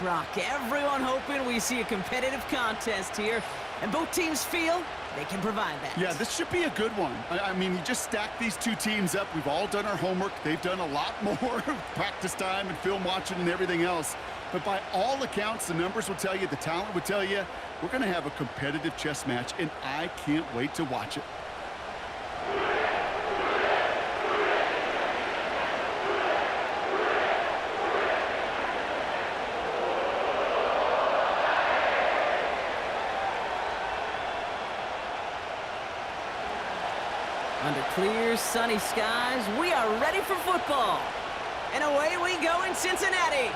Brock, everyone hoping we see a competitive contest here, and both teams feel they can provide that. Yeah, this should be a good one. I mean, you just stack these two teams up. We've all done our homework. They've done a lot more practice time and film watching and everything else. But by all accounts, the numbers will tell you, the talent would tell you, we're going to have a competitive chess match, and I can't wait to watch it. Under clear, sunny skies, we are ready for football. And away we go in Cincinnati.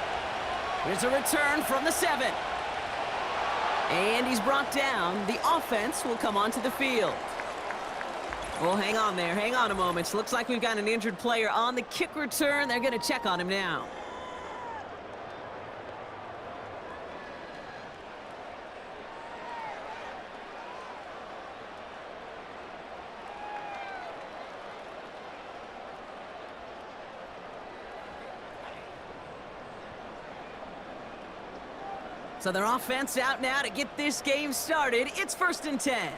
Here's a return from the 7. And he's brought down. The offense will come onto the field. Well, hang on there. Hang on a moment. Looks like we've got an injured player on the kick return. They're going to check on him now. So their offense out now to get this game started. It's 1st and 10.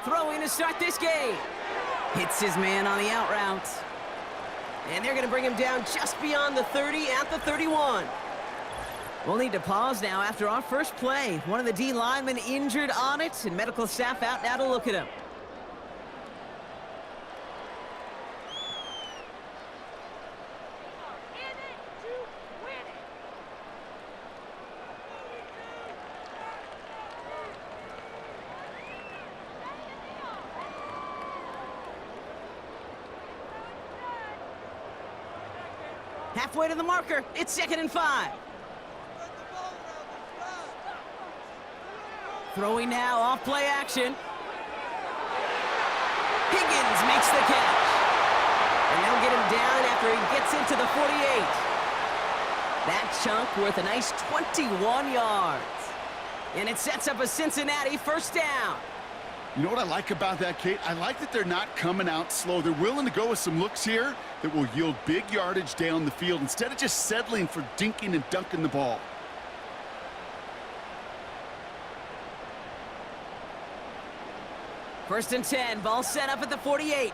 Throwing to start this game. Hits his man on the out route. And they're going to bring him down just beyond the 30 at the 31. We'll need to pause now after our first play. One of the D linemen injured on it, and medical staff out now to look at him. Halfway to the marker. It's 2nd and 5. Throwing now, off play action. Higgins makes the catch. And they'll get him down after he gets into the 48. That chunk worth a nice 21 yards. And it sets up a Cincinnati 1st down. You know what I like about that, Kate? I like that they're not coming out slow. They're willing to go with some looks here that will yield big yardage down the field instead of just settling for dinking and dunking the ball. First and 10, ball set up at the 48.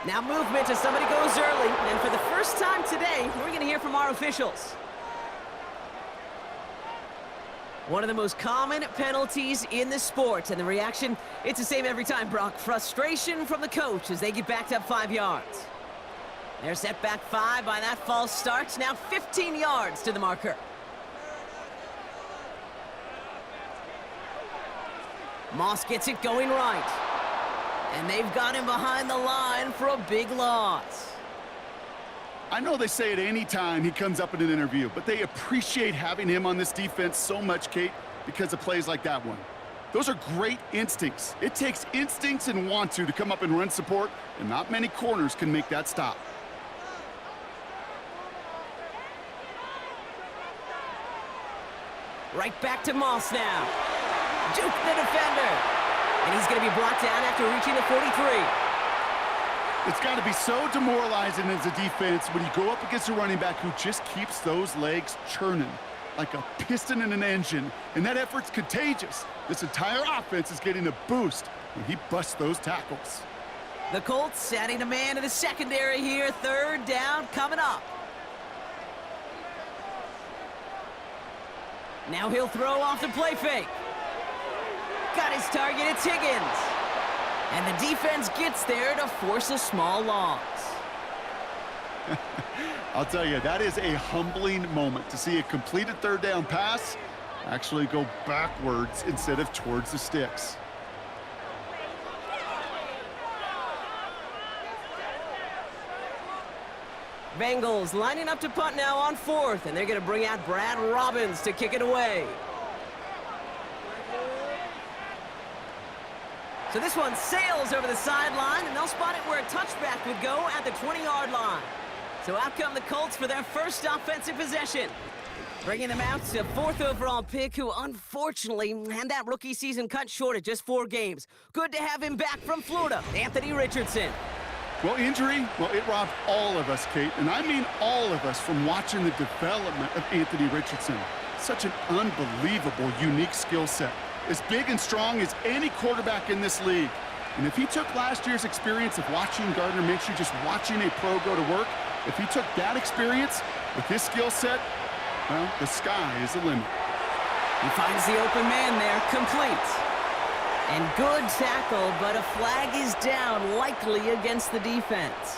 Now movement as somebody goes early, and for the first time today, we're going to hear from our officials. One of the most common penalties in the sport, and the reaction, it's the same every time, Brock. Frustration from the coach as they get backed up 5 yards. They're set back 5 by that false start. Now 15 yards to the marker. Moss gets it going right. And they've got him behind the line for a big loss. I know they say it any time he comes up in an interview, but they appreciate having him on this defense so much, Kate, because of plays like that one. Those are great instincts. It takes instincts and want to come up and run support, and not many corners can make that stop. Right back to Moss now. Juke the defender. And he's going to be brought down after reaching the 43. It's got to be so demoralizing as a defense when you go up against a running back who just keeps those legs churning like a piston in an engine, and that effort's contagious. This entire offense is getting a boost when he busts those tackles. The Colts adding a man to the secondary here. 3rd down coming up. Now he'll throw off the play fake. Got his target, it's Higgins. And the defense gets there to force a small loss. I'll tell you, that is a humbling moment to see a completed 3rd down pass actually go backwards instead of towards the sticks. Bengals lining up to punt now on 4th, and they're going to bring out Brad Robbins to kick it away. So this one sails over the sideline, and they'll spot it where a touchback would go at the 20-yard line. So out come the Colts for their first offensive possession. Bringing them out to 4th overall pick, who unfortunately had that rookie season cut short at just 4 games. Good to have him back from Florida, Anthony Richardson. Well, injury, well, it robbed all of us, Kate, and I mean all of us, from watching the development of Anthony Richardson. Such an unbelievable, unique skill set. As big and strong as any quarterback in this league. And if he took last year's experience of watching Gardner Minshew, just watching a pro go to work, if he took that experience with his skill set, well, the sky is the limit. He finds the open man there, complete. And good tackle, but a flag is down, likely against the defense.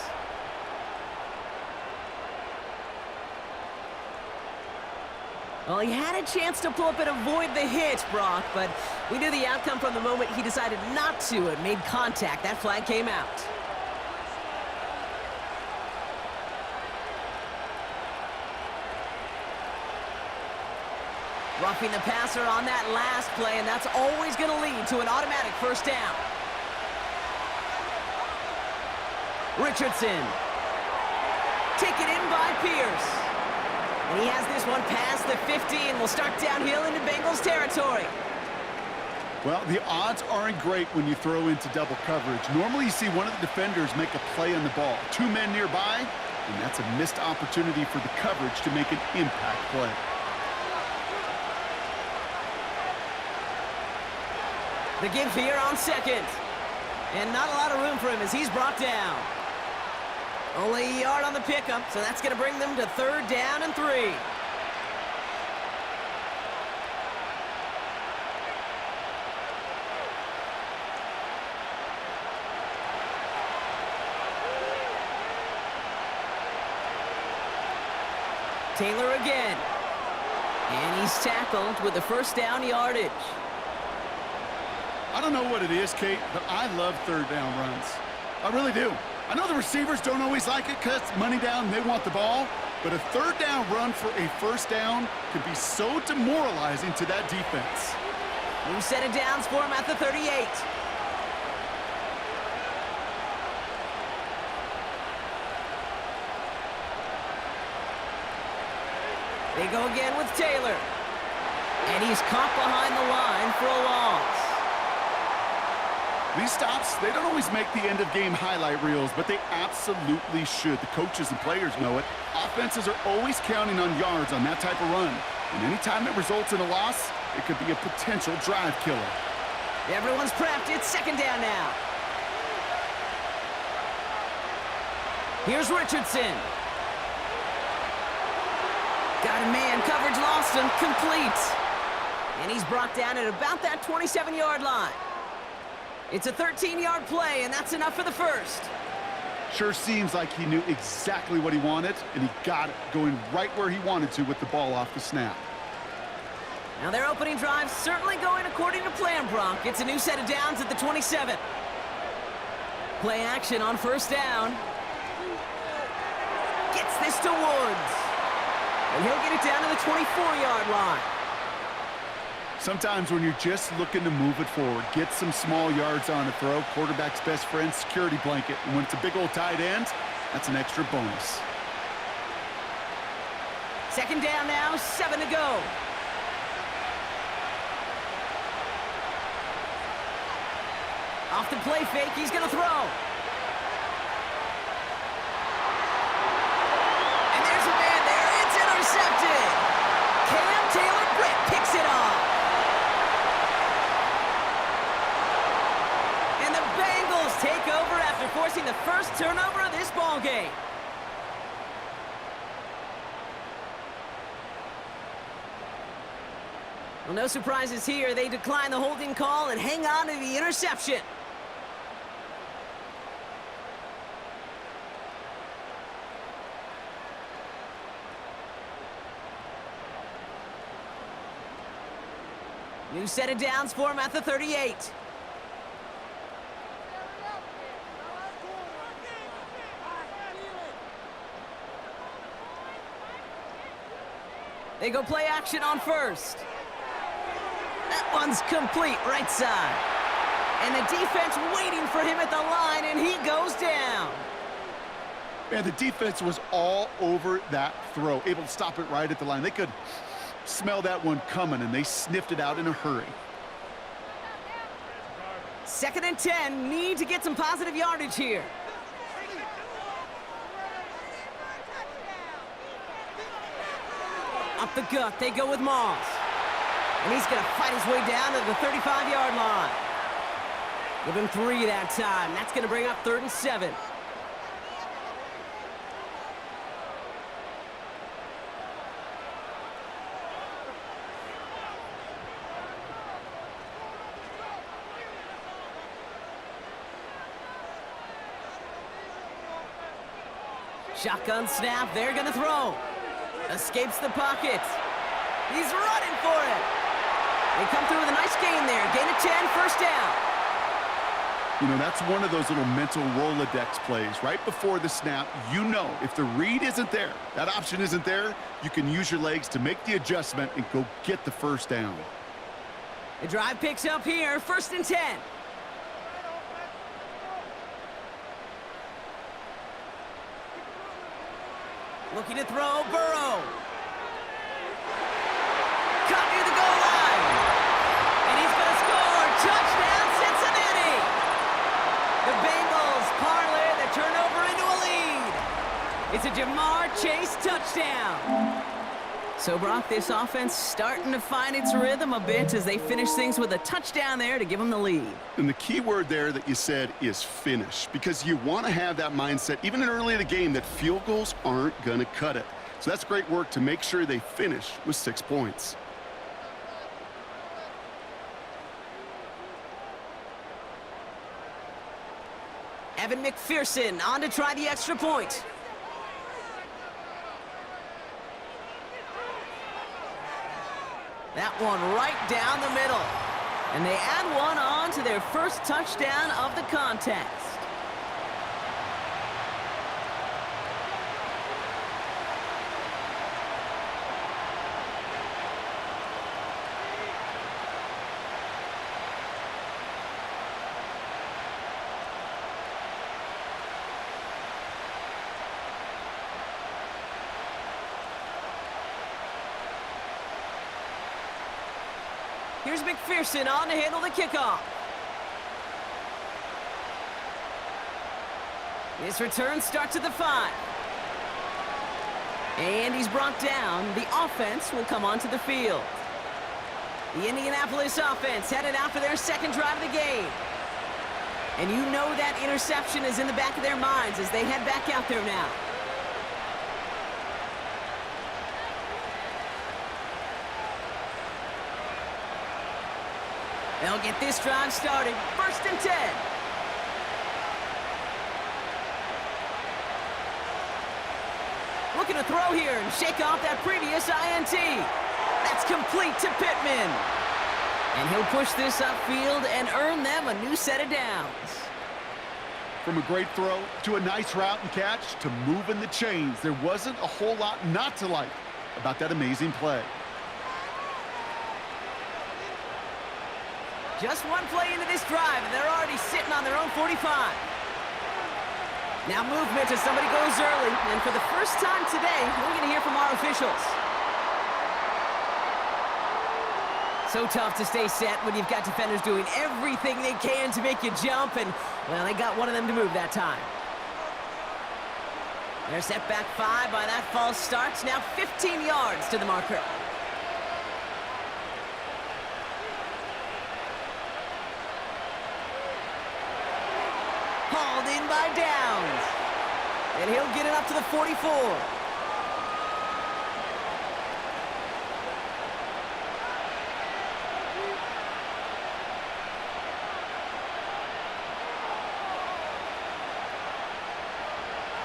Well, he had a chance to pull up and avoid the hit, Brock, but we knew the outcome from the moment he decided not to and made contact. That flag came out. Roughing the passer on that last play, and that's always going to lead to an automatic first down. Richardson. Taken in by Pierce. And he has this one past the 50 and will start downhill into Bengals territory. Well, the odds aren't great when you throw into double coverage. Normally you see one of the defenders make a play on the ball. Two men nearby, and that's a missed opportunity for the coverage to make an impact play. The give here on second. And not a lot of room for him as he's brought down. Only a yard on the pickup, so that's going to bring them to 3rd down and 3. Taylor again. And he's tackled with the first down yardage. I don't know what it is, Kate, but I love 3rd down runs. I really do. I know the receivers don't always like it because it's money down and they want the ball, but a 3rd down run for a first down can be so demoralizing to that defense. New set of downs for him at the 38. They go again with Taylor. And he's caught behind the line for a loss. These stops, they don't always make the end-of-game highlight reels, but they absolutely should. The coaches and players know it. Offenses are always counting on yards on that type of run. And anytime it results in a loss, it could be a potential drive killer. Everyone's prepped. It's 2nd down now. Here's Richardson. Got a man. Coverage lost him. Complete. And he's brought down at about that 27-yard line. It's a 13-yard play, and that's enough for the first. Sure seems like he knew exactly what he wanted, and he got it, going right where he wanted to with the ball off the snap. Now their opening drive certainly going according to plan, Brock. It's a new set of downs at the 27. Play action on 1st down. Gets this to Woods. And he'll get it down to the 24-yard line. Sometimes when you're just looking to move it forward, get some small yards on a throw, quarterback's best friend, security blanket. And when it's a big old tight end, that's an extra bonus. 2nd down now, 7 to go. Off the play fake, he's going to throw. And there's a man there. It's intercepted. Cam Taylor-Britt picks it off. And the Bengals take over after forcing the first turnover of this ballgame. Well, no surprises here. They decline the holding call and hang on to the interception. New set of downs for him at the 38. They go play action on 1st. That one's complete, right side. And the defense waiting for him at the line, and he goes down. Man, the defense was all over that throw, able to stop it right at the line. They could smell that one coming, and they sniffed it out in a hurry. 2nd and 10, need to get some positive yardage here. Up the gut, they go with Moss. And he's going to fight his way down to the 35-yard line. Give him 3 that time. That's going to bring up 3rd and 7. Shotgun snap, they're gonna throw. Escapes the pocket. He's running for it. They come through with a nice gain there. Gain of 10, first down. You know, that's one of those little mental Rolodex plays. Right before the snap, you know if the read isn't there, that option isn't there, you can use your legs to make the adjustment and go get the first down. The drive picks up here, 1st and 10. Looking to throw, Burrow. Caught near the goal line. And he's going to score. Touchdown, Cincinnati. The Bengals parlay the turnover into a lead. It's a Jamar Chase touchdown. So, Brock, this offense starting to find its rhythm a bit as they finish things with a touchdown there to give them the lead. And the key word there that you said is finish, because you want to have that mindset, even early in the game, that field goals aren't going to cut it. So that's great work to make sure they finish with 6 points. Evan McPherson on to try the extra point. That one right down the middle. And they add one on to their first touchdown of the contest. Here's McPherson on to handle the kickoff. This return starts at the 5. And he's brought down. The offense will come onto the field. The Indianapolis offense headed out for their second drive of the game. And you know that interception is in the back of their minds as they head back out there now. They'll get this drive started. 1st and 10. Looking to throw here and shake off that previous INT. That's complete to Pittman. And he'll push this upfield and earn them a new set of downs. From a great throw to a nice route and catch to moving the chains, there wasn't a whole lot not to like about that amazing play. Just one play into this drive, and they're already sitting on their own 45. Now movement as somebody goes early, and for the first time today, we're going to hear from our officials. So tough to stay set when you've got defenders doing everything they can to make you jump, and, well, they got one of them to move that time. They're set back 5 by that false start, now 15 yards to the marker. Hauled in by Downs. And he'll get it up to the 44.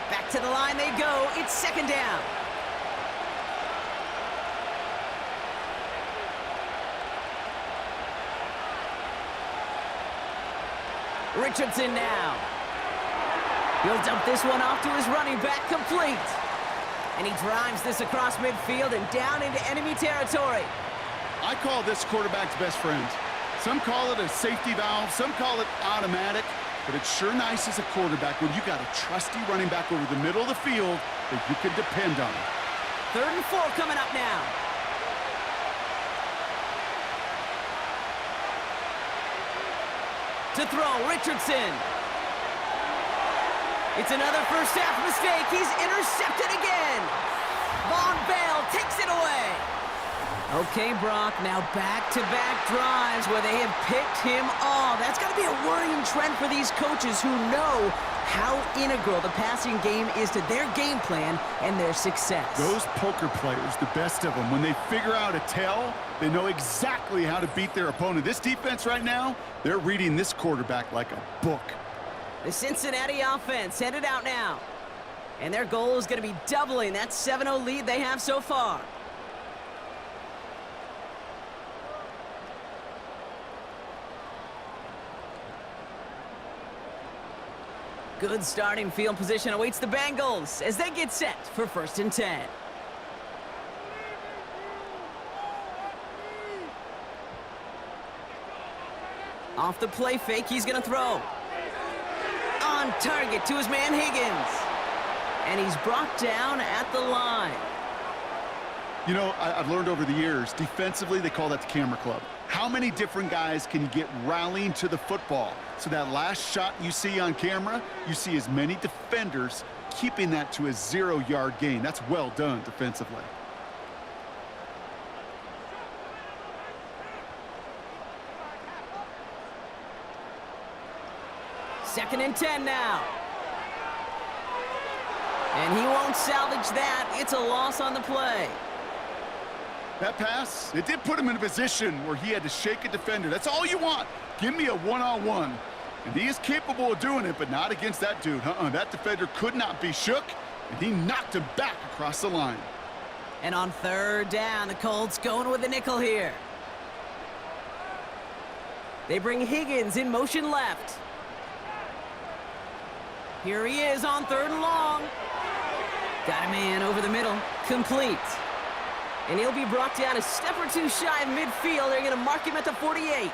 Back to the line they go. It's 2nd down. Richardson now. He'll dump this one off to his running back, complete. And he drives this across midfield and down into enemy territory. I call this quarterback's best friend. Some call it a safety valve, some call it automatic, but it's sure nice as a quarterback when you got a trusty running back over the middle of the field that you can depend on. 3rd and 4 coming up now. To throw, Richardson. It's another first half mistake. He's intercepted again. Von Bell takes it away. Okay, Brock, now back-to-back drives where they have picked him off. That's got to be a worrying trend for these coaches who know how integral the passing game is to their game plan and their success. Those poker players, the best of them, when they figure out a tell, they know exactly how to beat their opponent. This defense right now, they're reading this quarterback like a book. The Cincinnati offense headed out now. And their goal is going to be doubling that 7-0 lead they have so far. Good starting field position awaits the Bengals as they get set for 1st and 10. Off the play fake, he's going to throw. On target to his man Higgins. And he's brought down at the line. You know, I've learned over the years, defensively, they call that the camera club. How many different guys can get rallying to the football? So that last shot you see on camera, you see as many defenders keeping that to a 0-yard gain. That's well done defensively. Second and 10 now. And he won't salvage that. It's a loss on the play. That pass, it did put him in a position where he had to shake a defender. That's all you want. Give me a one-on-one. And he is capable of doing it, but not against that dude. That defender could not be shook, and he knocked him back across the line. And on 3rd down, the Colts going with the nickel here. They bring Higgins in motion left. Here he is on 3rd and long. Got a man over the middle. Complete. And he'll be brought down a step or two shy of midfield. They're going to mark him at the 48.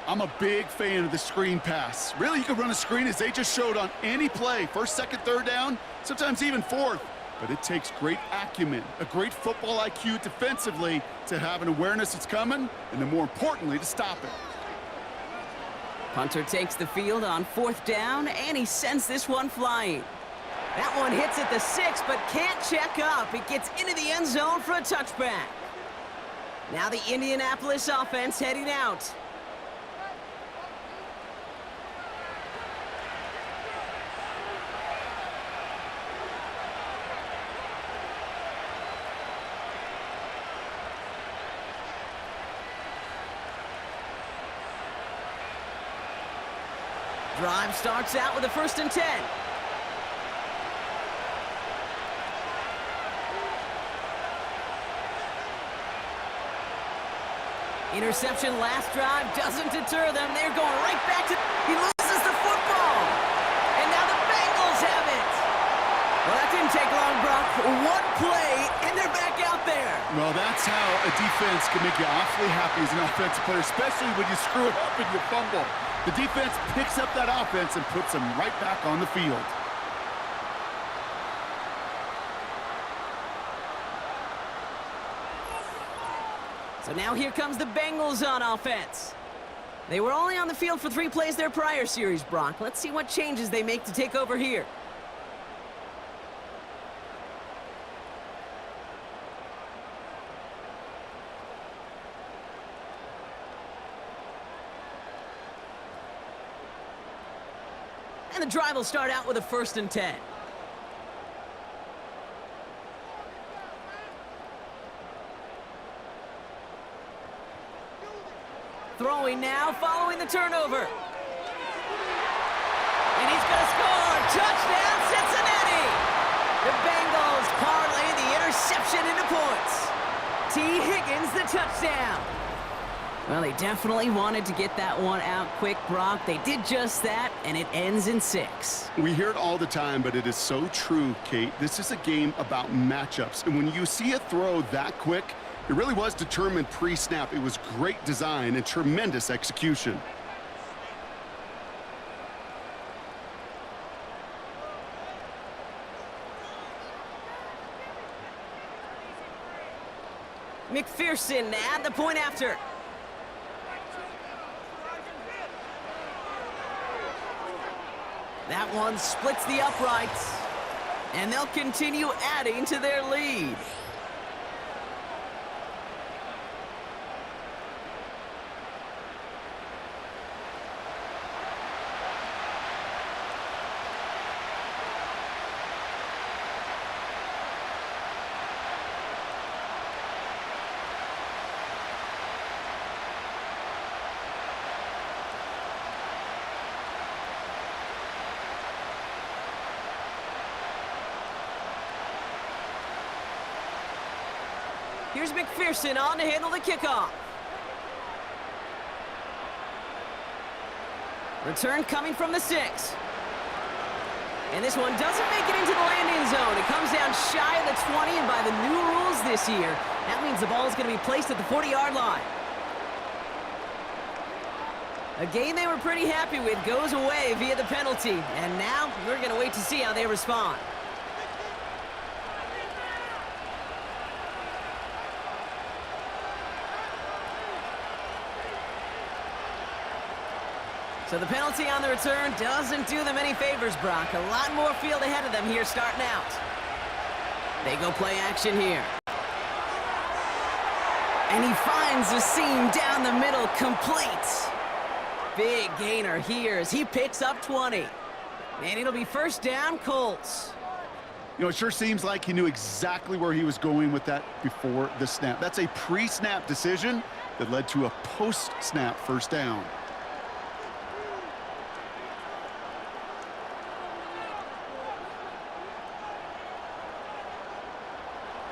I'm a big fan of the screen pass. Really, you can run a screen as they just showed on any play. 1st, 2nd, 3rd down, sometimes even 4th. But it takes great acumen, a great football IQ defensively to have an awareness it's coming, and then more importantly, to stop it. Punter takes the field on 4th down, and he sends this one flying. That one hits at the 6, but can't check up. It gets into the end zone for a touchback. Now the Indianapolis offense heading out. Drive starts out with a 1st and 10. Interception last drive doesn't deter them. They're going right back to... He loses the football. And now the Bengals have it. Well, that didn't take long, Brock. One play, and they're back out there. Well, that's how a defense can make you awfully happy as an offensive player, especially when you screw it up and you fumble. The defense picks up that offense and puts them right back on the field. So now here comes the Bengals on offense. They were only on the field for 3 plays their prior series, Brock. Let's see what changes they make to take over here. And the drive will start out with a 1st and 10. Throwing now, following the turnover. And he's going to score. Touchdown, Cincinnati! The Bengals parlay the interception into points. T. Higgins, the touchdown. Well, they definitely wanted to get that one out quick, Brock. They did just that, and it ends in 6. We hear it all the time, but it is so true, Kate. This is a game about matchups. And when you see a throw that quick, it really was determined pre-snap. It was great design and tremendous execution. McPherson at the point after. That one splits the uprights, and they'll continue adding to their lead. Here's McPherson on to handle the kickoff. Return coming from the 6. And this one doesn't make it into the landing zone. It comes down shy of the 20, and by the new rules this year, that means the ball is going to be placed at the 40-yard line. A game they were pretty happy with goes away via the penalty, and now we're going to wait to see how they respond. So the penalty on the return doesn't do them any favors, Brock. A lot more field ahead of them here starting out. They go play action here. And he finds the seam down the middle, complete. Big gainer here as he picks up 20. And it'll be first down, Colts. You know, it sure seems like he knew exactly where he was going with that before the snap. That's a pre-snap decision that led to a post-snap first down.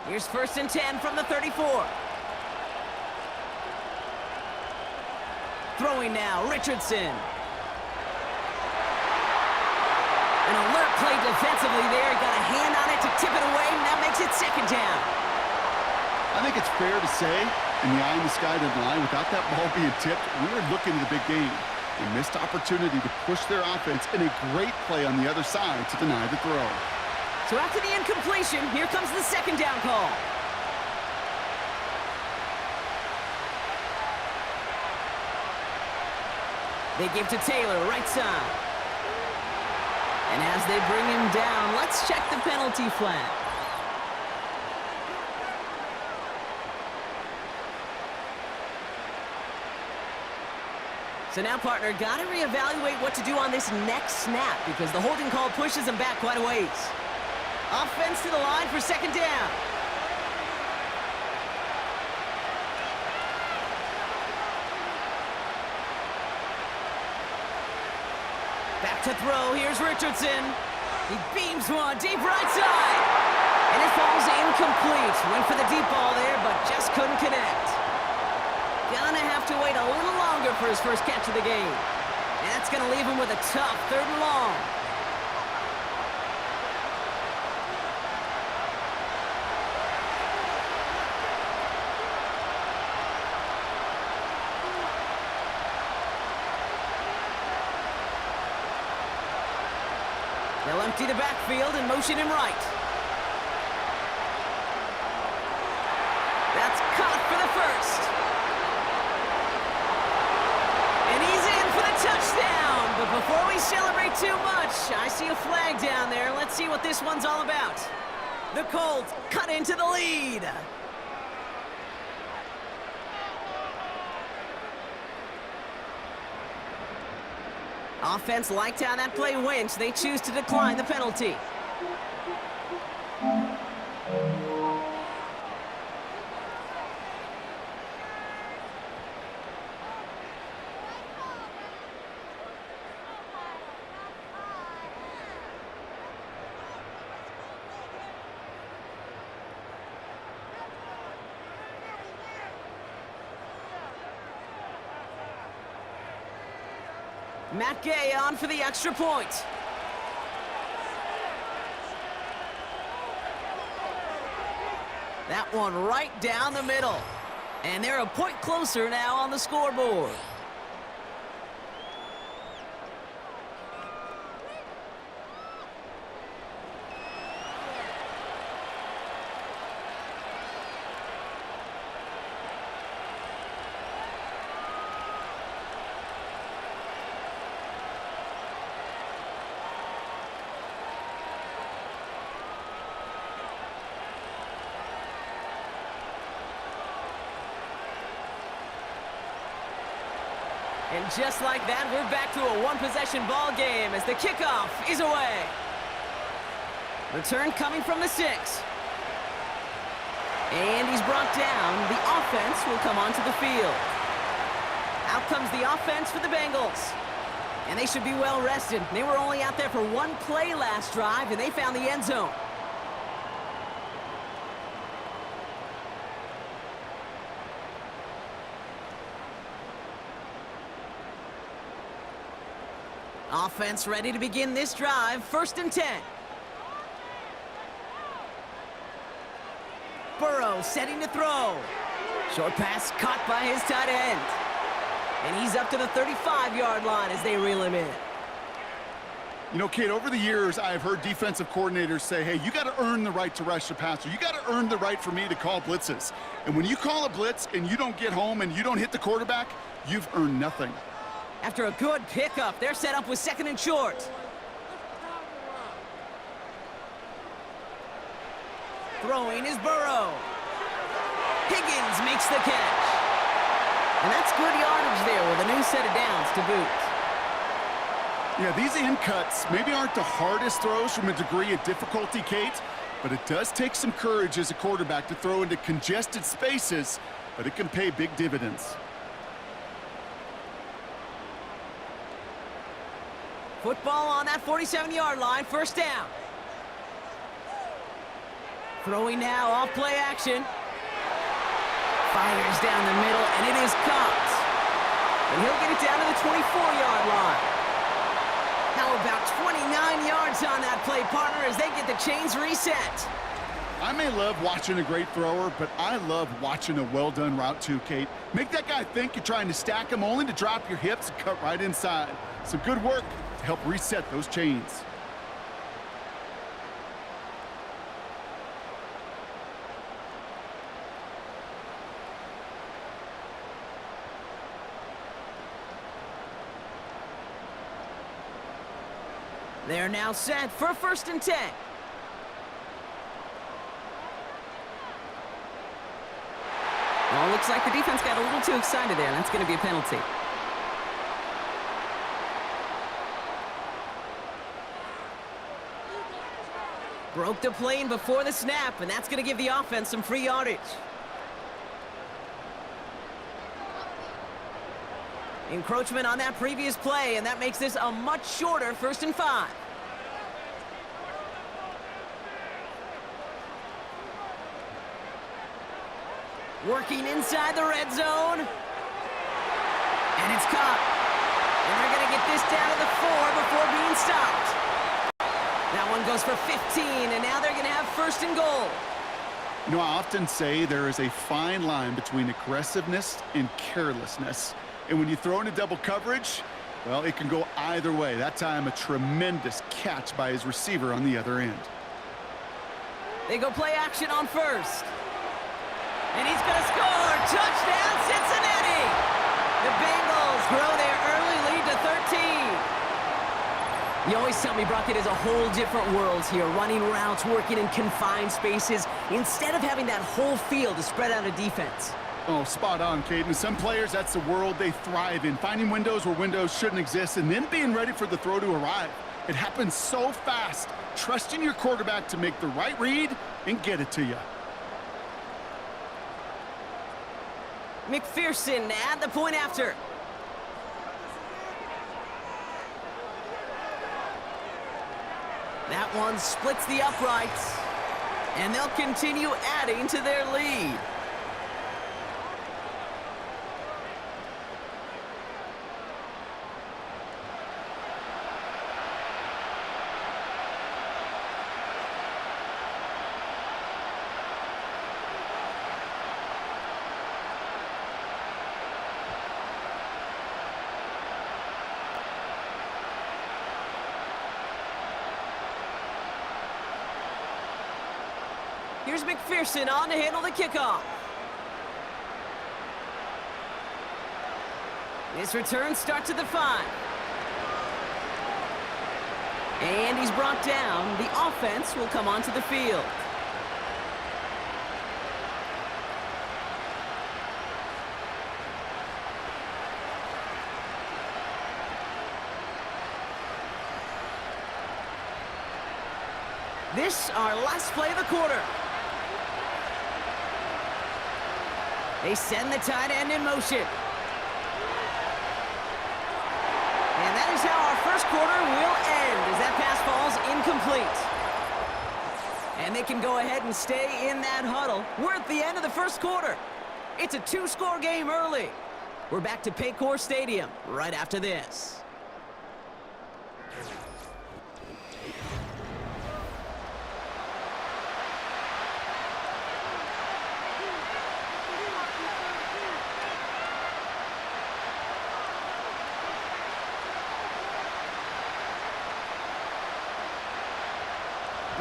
Here's first and 10 from the 34. Throwing now, Richardson. An alert play defensively there. Got a hand on it to tip it away, and that makes it second down. I think it's fair to say, in the eye in the sky line, without that ball being tipped, we were looking at a big game. A missed opportunity to push their offense, and a great play on the other side to deny the throw. So after the incompletion, here comes the second down call. They give to Taylor, right side. And as they bring him down, let's check the penalty flag. So now, partner, got to reevaluate what to do on this next snap because the holding call pushes him back quite a ways. Offense to the line for second down. Back to throw. Here's Richardson. He beams one deep right side. And it falls incomplete. Went for the deep ball there, but just couldn't connect. Gonna have to wait a little longer for his first catch of the game. And that's gonna leave him with a tough third and long. They'll empty the backfield and motion him right. That's caught for the first. And he's in for the touchdown. But before we celebrate too much, I see a flag down there. Let's see what this one's all about. The Colts cut into the lead. Offense liked how that play went. They choose to decline the penalty. Matt Gay on for the extra point. That one right down the middle. And they're a point closer now on the scoreboard. And just like that, we're back to a one-possession ball game as the kickoff is away. Return coming from the 6. And he's brought down. The offense will come onto the field. Out comes the offense for the Bengals. And they should be well rested. They were only out there for one play last drive, and they found the end zone. Offense ready to begin this drive. 1st and 10. Burrow setting to throw. Short pass caught by his tight end. And he's up to the 35-yard line as they reel him in. You know, Kate, over the years, I've heard defensive coordinators say, hey, you got to earn the right to rush the passer. You got to earn the right for me to call blitzes. And when you call a blitz and you don't get home and you don't hit the quarterback, you've earned nothing. After a good pickup, they're set up with 2nd and short. Throwing is Burrow. Higgins makes the catch. And that's good yardage there with a new set of downs to boot. Yeah, these in cuts maybe aren't the hardest throws from a degree of difficulty, Kate, but it does take some courage as a quarterback to throw into congested spaces, but it can pay big dividends. Football on that 47-yard line, 1st down. Throwing now off play action. Fires down the middle, and it is caught. And he'll get it down to the 24-yard line. How about 29 yards on that play, partner, as they get the chains reset. I may love watching a great thrower, but I love watching a well-done route too, Kate. Make that guy think you're trying to stack him only to drop your hips and cut right inside. Some good work to help reset those chains. They're now set for 1st and 10. Well, looks like the defense got a little too excited there, and that's going to be a penalty. Broke the plane before the snap, and that's going to give the offense some free yardage. Encroachment on that previous play, and that makes this a much shorter 1st and 5. Working inside the red zone. And it's caught. And they're going to get this down to the 4 before being stopped. That one goes for 15, and now they're going to have 1st and goal. You know, I often say there is a fine line between aggressiveness and carelessness. And when you throw into double coverage, well, it can go either way. That time, a tremendous catch by his receiver on the other end. They go play action on 1st. And he's going to score. Touchdown, Cincinnati! The Bengals grow their early lead to 13. You always tell me, Brock, it is a whole different world here. Running routes, working in confined spaces, instead of having that whole field to spread out a defense. Oh, spot on, Kate. And some players, that's the world they thrive in. Finding windows where windows shouldn't exist and then being ready for the throw to arrive. It happens so fast. Trusting your quarterback to make the right read and get it to you. McPherson at the point after. That one splits the uprights. And they'll continue adding to their lead. Here's McPherson on to handle the kickoff. This return starts at the 5. And he's brought down. The offense will come onto the field. This our last play of the quarter. They send the tight end in motion. And that is how our first quarter will end as that pass falls incomplete. And they can go ahead and stay in that huddle. We're at the end of the first quarter. It's a 2-score game early. We're back to Paycor Stadium right after this.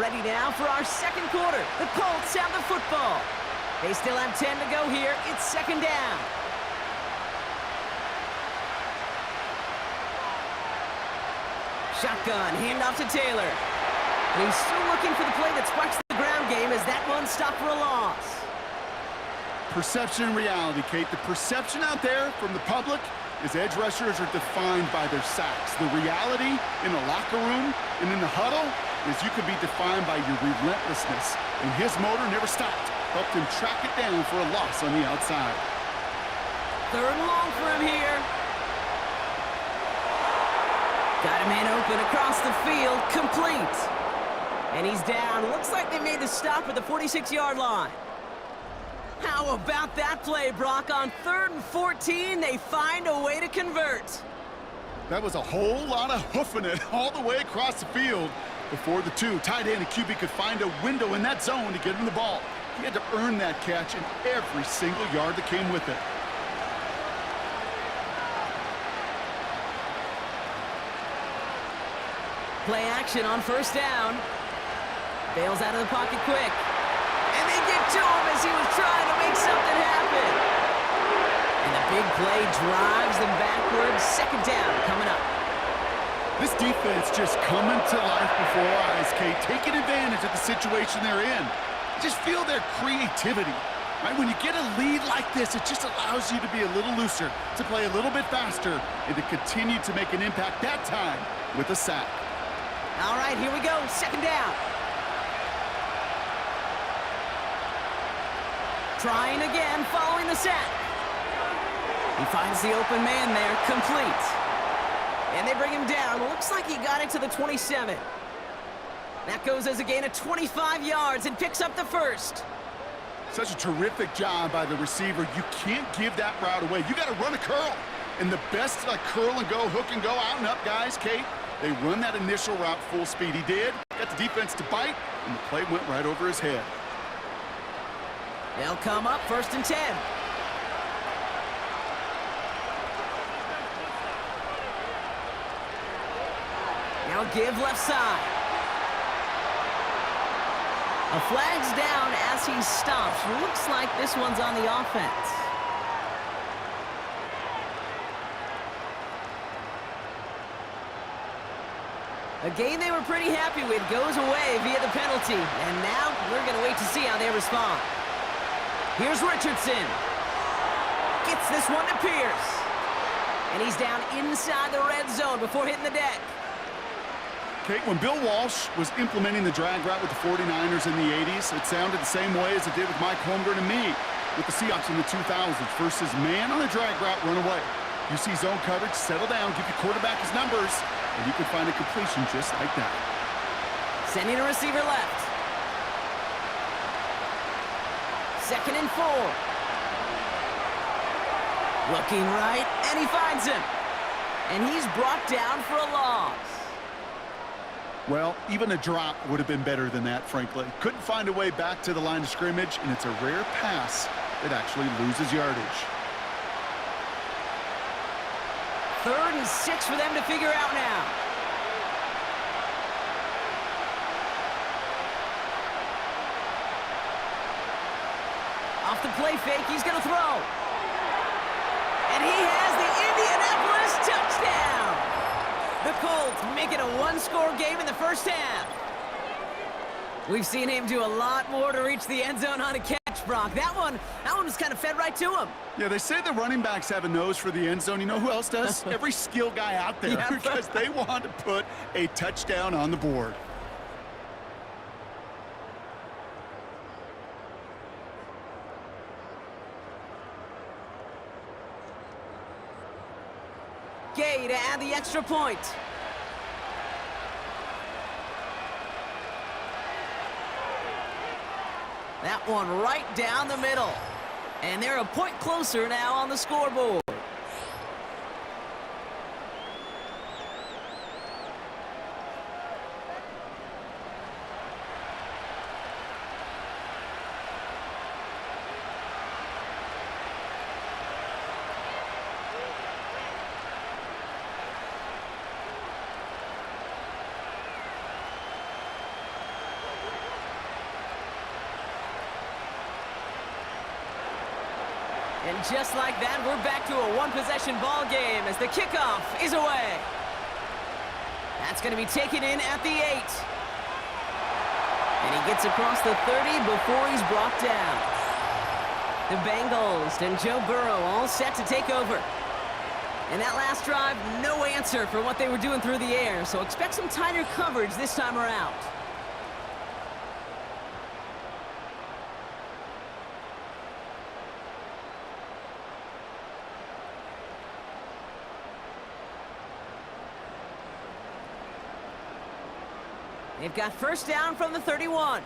Ready now for our second quarter. The Colts have the football. They still have 10 to go here. It's second down. Shotgun, handoff to Taylor. He's still looking for the play that sparks the ground game as that one stopped for a loss. Perception and reality, Kate. The perception out there from the public is edge rushers are defined by their sacks. The reality in the locker room and in the huddle is you could be defined by your relentlessness. And his motor never stopped. Helped him track it down for a loss on the outside. Third and long for him here. Got a man open across the field, complete. And he's down. Looks like they made the stop at the 46-yard line. How about that play, Brock? On 3rd and 14, they find a way to convert. That was a whole lot of hoofing it all the way across the field before the two tight end and QB could find a window in that zone to get him the ball. He had to earn that catch in every single yard that came with it. Play action on first down. Bails out of the pocket quick. And they get to him as he was trying to make something happen. And the big play drives them backwards. Second down coming up. This defense just coming to life before our eyes, Kate, taking advantage of the situation they're in. Just feel their creativity. Right? When you get a lead like this, it just allows you to be a little looser, to play a little bit faster, and to continue to make an impact that time with a sack. All right, here we go. Second down. Trying again, following the sack. He finds the open man there, complete. And they bring him down. Looks like he got it to the 27. That goes as a gain of 25 yards and picks up the first. Such a terrific job by the receiver. You can't give that route away. You got to run a curl. And the best curl and go, hook and go, out and up, guys, Kate. They run that initial route full speed. He did. Got the defense to bite, and the play went right over his head. They'll come up 1st and 10. Now give left side. A flag's down as he stops. Looks like this one's on the offense. A game they were pretty happy with goes away via the penalty. And now we're going to wait to see how they respond. Here's Richardson. Gets this one to Pierce. And he's down inside the red zone before hitting the deck. Kate, when Bill Walsh was implementing the drag route with the 49ers in the 80s, it sounded the same way as it did with Mike Holmgren and me with the Seahawks in the 2000s. Versus man on the drag route, run away. You see zone coverage, settle down, give your quarterback his numbers, and you can find a completion just like that. Sending a receiver left. 2nd and 4. Looking right, and he finds him. And he's brought down for a loss. Well, even a drop would have been better than that, frankly. Couldn't find a way back to the line of scrimmage, and it's a rare pass that actually loses yardage. 3rd and 6 for them to figure out now. Off the play fake, he's going to throw. And he has the Indianapolis touchdown. The Colts make it a one-score game in the first half. We've seen him do a lot more to reach the end zone on a catch, Brock. That one was kind of fed right to him. Yeah, they say the running backs have a nose for the end zone. You know who else does? Every skill guy out there, Yeah. because they want to put a touchdown on the board. Gay to add the extra point. That one right down the middle. And they're a point closer now on the scoreboard. And just like that, we're back to a one-possession ball game as the kickoff is away. That's going to be taken in at the 8. And he gets across the 30 before he's brought down. The Bengals and Joe Burrow all set to take over. And that last drive, no answer for what they were doing through the air, so expect some tighter coverage this time around. They've got first down from the 31.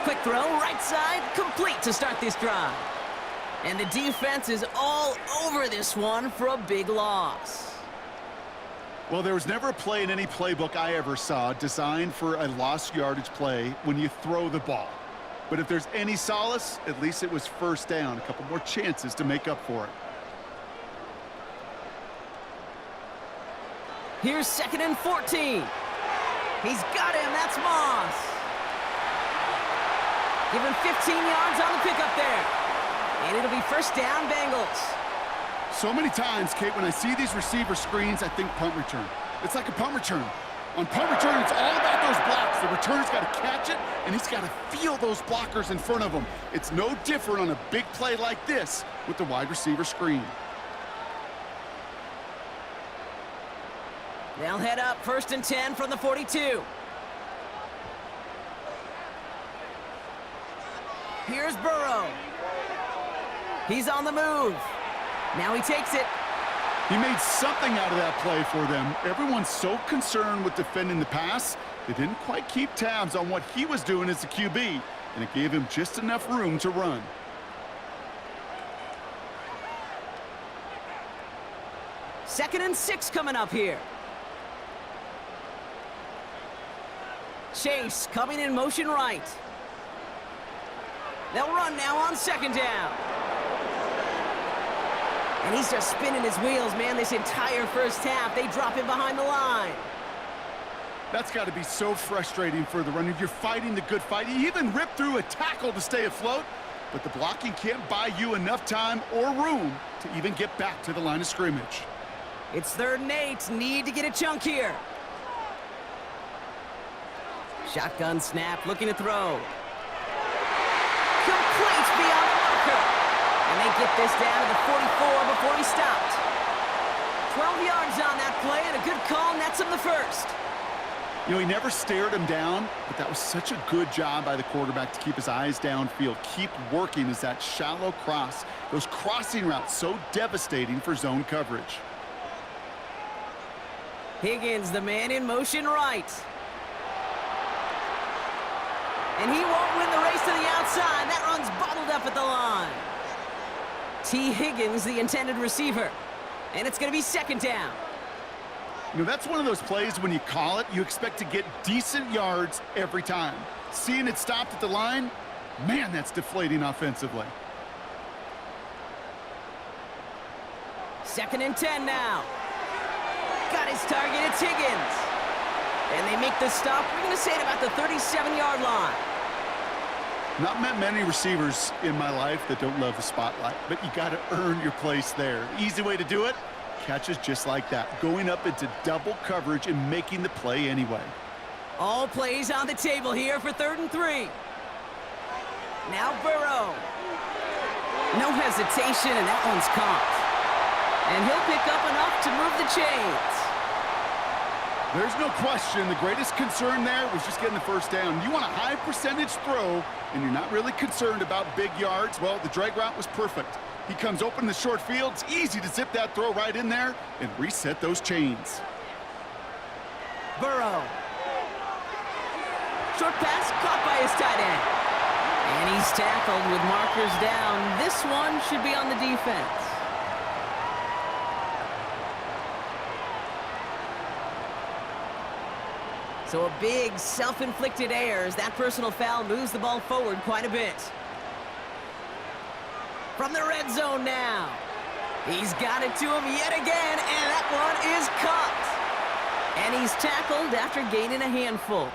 Quick throw, right side, complete to start this drive. And the defense is all over this one for a big loss. Well, there was never a play in any playbook I ever saw designed for a lost yardage play when you throw the ball. But if there's any solace, at least it was first down. A couple more chances to make up for it. Here's 2nd and 14. He's got him. That's Moss. Give him 15 yards on the pickup there. And it'll be first down, Bengals. So many times, Kate, when I see these receiver screens, I think punt return. It's like a punt return. On punt return, it's all about those blocks. The returner's got to catch it, and he's got to feel those blockers in front of him. It's no different on a big play like this with the wide receiver screen. They'll head up 1st and 10 from the 42. Here's Burrow. He's on the move. Now he takes it. He made something out of that play for them. Everyone's so concerned with defending the pass, they didn't quite keep tabs on what he was doing as a QB, and it gave him just enough room to run. Second and 6 coming up here. Chase coming in motion right. They'll run now on 2nd down. And he's just spinning his wheels, man, this entire first half. They drop him behind the line. That's got to be so frustrating for the runner. You're fighting the good fight. You even rip through a tackle to stay afloat, but the blocking can't buy you enough time or room to even get back to the line of scrimmage. It's 3rd and 8. Need to get a chunk here. Shotgun snap, looking to throw. Complete beyond the marker. And they get this down to the 44 before he stopped. 12 yards on that play, and a good call nets him the first. You know, he never stared him down, but that was such a good job by the quarterback to keep his eyes downfield, keep working as that shallow cross. Those crossing routes so devastating for zone coverage. Higgins, the man in motion right. And he won't win the race to the outside. That run's bottled up at the line. T. Higgins, the intended receiver. And it's going to be 2nd down. You know, that's one of those plays when you call it, you expect to get decent yards every time. Seeing it stopped at the line, man, that's deflating offensively. 2nd and 10 now. Got his target, it's Higgins. And they make the stop, we're going to say it about the 37-yard line. Not met many receivers in my life that don't love the spotlight, but you got to earn your place there. Easy way to do it, catches just like that, going up into double coverage and making the play anyway. All plays on the table here for 3rd and 3. Now Burrow. No hesitation, and that one's caught. And he'll pick up enough to move the chains. There's no question the greatest concern there was just getting the first down. You want a high percentage throw, and you're not really concerned about big yards. Well, the drag route was perfect. He comes open in the short field. It's easy to zip that throw right in there and reset those chains. Burrow. Short pass caught by his tight end. And he's tackled with markers down. This one should be on the defense. So a big self-inflicted error as that personal foul moves the ball forward quite a bit. From the red zone now. He's got it to him yet again, and that one is caught. And he's tackled after gaining a handful.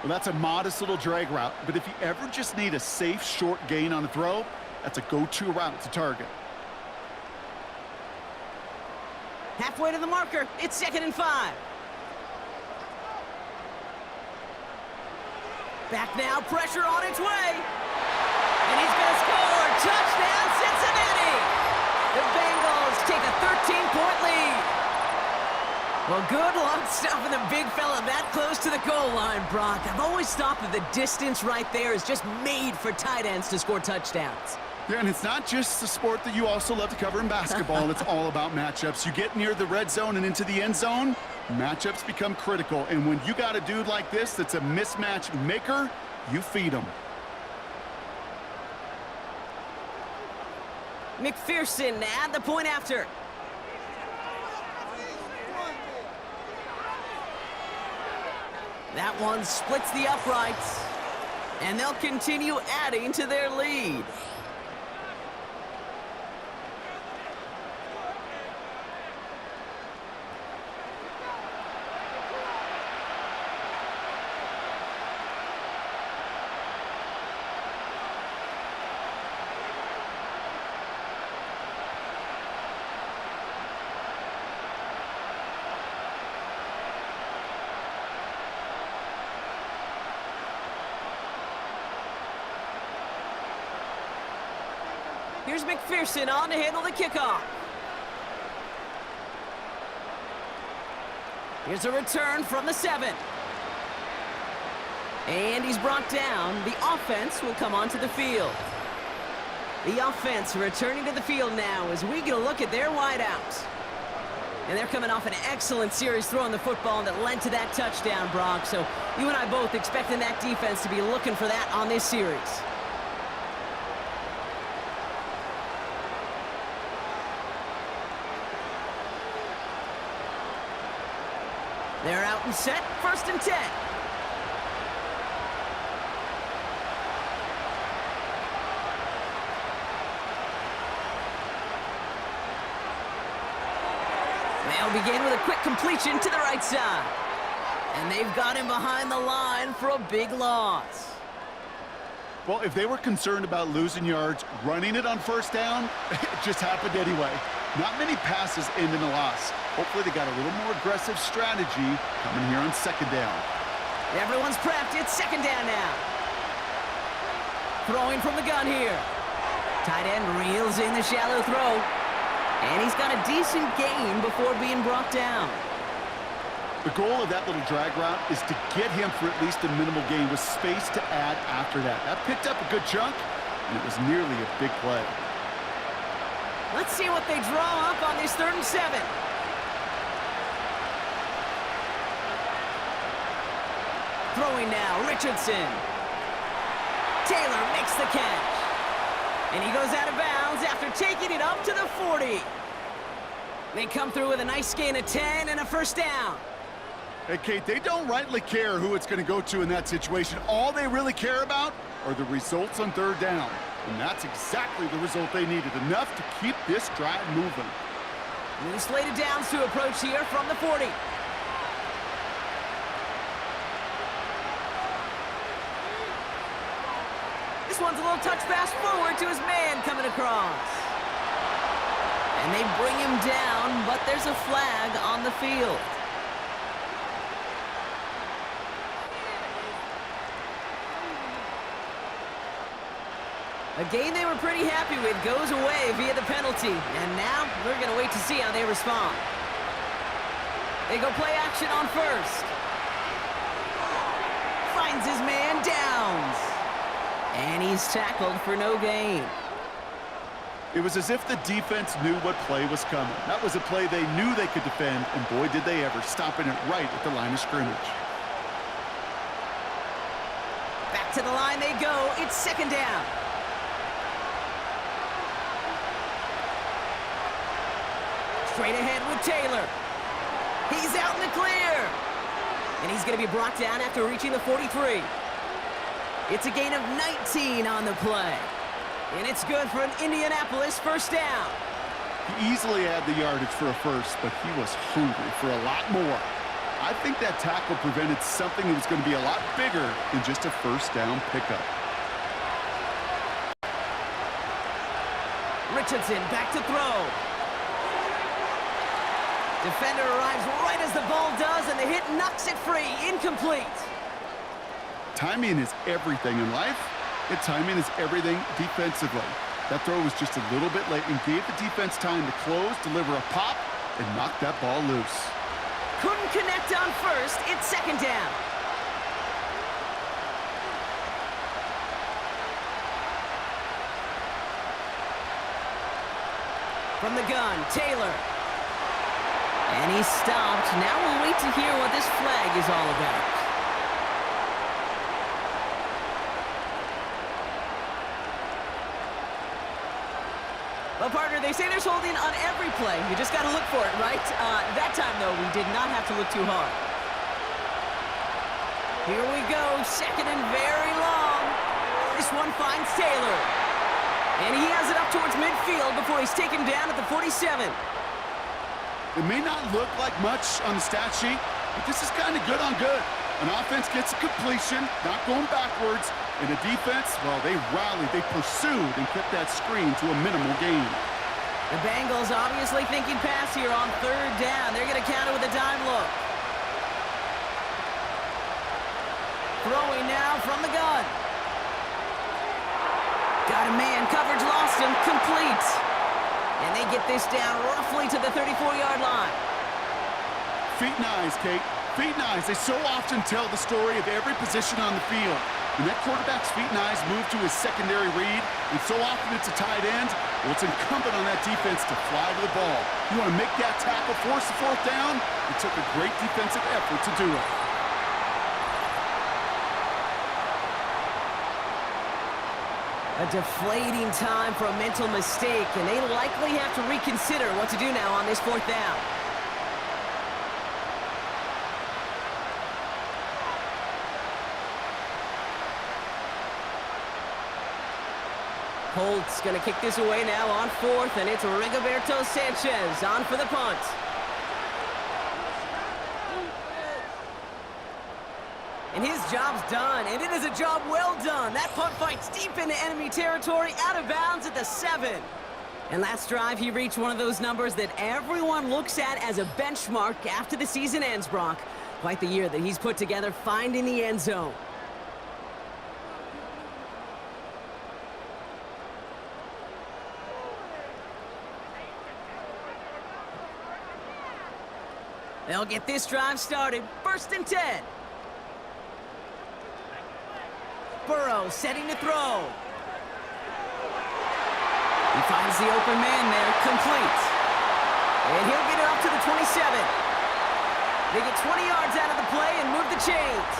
Well, that's a modest little drag route, but if you ever just need a safe, short gain on a throw, that's a go-to route to target. Halfway to the marker. It's 2nd and 5. Back now, pressure on its way. And he's going to score. Touchdown, Cincinnati! The Bengals take a 13-point lead. Well, good luck stopping the big fella that close to the goal line, Brock. I've always thought that the distance right there is just made for tight ends to score touchdowns. Yeah, and it's not just the sport that you also love to cover in basketball. It's all about matchups. You get near the red zone and into the end zone, matchups become critical. And when you got a dude like this that's a mismatch maker, you feed him. McPherson at the point after. That one splits the uprights. And they'll continue adding to their lead. Here's McPherson on to handle the kickoff. Here's a return from the 7. And he's brought down. The offense will come onto the field. The offense returning to the field now as we get a look at their wideouts. And they're coming off an excellent series throwing the football that led to that touchdown, Brock. So you and I both expecting that defense to be looking for that on this series. They're out and set, 1st and 10. They'll begin with a quick completion to the right side. And they've got him behind the line for a big loss. Well, if they were concerned about losing yards, running it on 1st down, it just happened anyway. Not many passes end in a loss. Hopefully they got a little more aggressive strategy coming here on 2nd down. Everyone's prepped. It's 2nd down now. Throwing from the gun here. Tight end reels in the shallow throw. And he's got a decent gain before being brought down. The goal of that little drag route is to get him for at least a minimal gain with space to add after that. That picked up a good chunk, and it was nearly a big play. Let's see what they draw up on this 3rd and 7. Throwing now, Richardson. Taylor makes the catch. And he goes out of bounds after taking it up to the 40. They come through with a nice gain of 10 and a 1st down. Hey, Kate, they don't rightly care who it's going to go to in that situation. All they really care about are the results on 3rd down. And that's exactly the result they needed, enough to keep this drive moving. New slated downs to approach here from the 40. This one's a little touch pass forward to his man coming across. And they bring him down, but there's a flag on the field. A game they were pretty happy with goes away via the penalty. And now we're going to wait to see how they respond. They go play action on 1st. Finds his man, Downs. And he's tackled for no gain. It was as if the defense knew what play was coming. That was a play they knew they could defend, and boy, did they ever, stopping it right at the line of scrimmage. Back to the line they go. It's 2nd down. Straight ahead with Taylor. He's out in the clear. And he's going to be brought down after reaching the 43. It's a gain of 19 on the play. And it's good for an Indianapolis 1st down. He easily had the yardage for a first, but he was hungry for a lot more. I think that tackle prevented something that was going to be a lot bigger than just a first down pickup. Richardson back to throw. Defender arrives right as the ball does, and the hit knocks it free. Incomplete. Timing is everything in life, and timing is everything defensively. That throw was just a little bit late and gave the defense time to close, deliver a pop, and knock that ball loose. Couldn't connect on first. It's second down. From the gun, Taylor. And he's stopped. Now we'll wait to hear what this flag is all about. Well, partner, they say there's holding on every play. You just got to look for it, right? That time, though, we did not have to look too hard. Here we go, second and very long. This one finds Taylor. And he has it up towards midfield before he's taken down at the 47. It may not look like much on the stat sheet, but this is kind of good on good. An offense gets a completion, not going backwards, and the defense, well, they rallied, they pursued, and kept that screen to a minimal gain. The Bengals obviously thinking pass here on third down. They're going to counter with a dime look. Throwing now from the gun. Got a man, coverage lost him, complete. And they get this down roughly to the 34-yard line. Feet and eyes, Kate. Feet and eyes. They so often tell the story of every position on the field. When that quarterback's feet and eyes move to his secondary read, and so often it's a tight end, well, it's incumbent on that defense to fly to the ball. You want to make that tackle, force the fourth down? It took a great defensive effort to do it. A deflating time for a mental mistake, and they likely have to reconsider what to do now on this fourth down. Colts going to kick this away now on fourth, and it's Rigoberto Sanchez on for the punt. And his job's done, and it is a job well done. That punt fights deep into enemy territory, out of bounds at the 7. And last drive, he reached one of those numbers that everyone looks at as a benchmark after the season ends, Brock. Quite the year that he's put together, finding the end zone. They'll get this drive started. First and 10. Burrow setting to throw. He finds the open man there, complete. And he'll get it up to the 27. They get 20 yards out of the play and move the chains.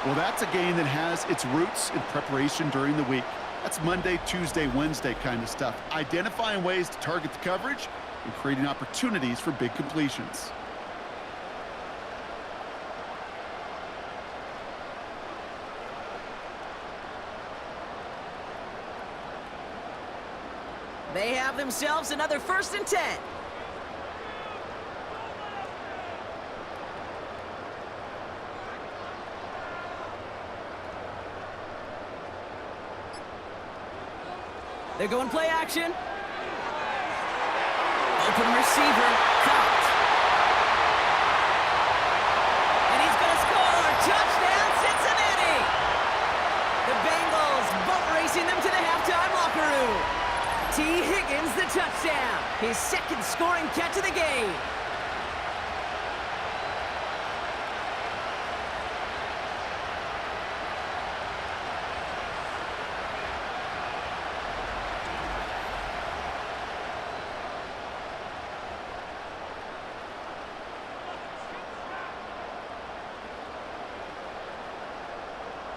Well, that's a game that has its roots in preparation during the week. That's Monday, Tuesday, Wednesday kind of stuff. Identifying ways to target the coverage and creating opportunities for big completions. They have themselves another first and 10. They're going play action. Open receiver, caught. And he's going to score. Touchdown, Cincinnati. The Bengals boat racing them to the halftime locker room. T. Higgins, the touchdown. His second scoring catch of the game.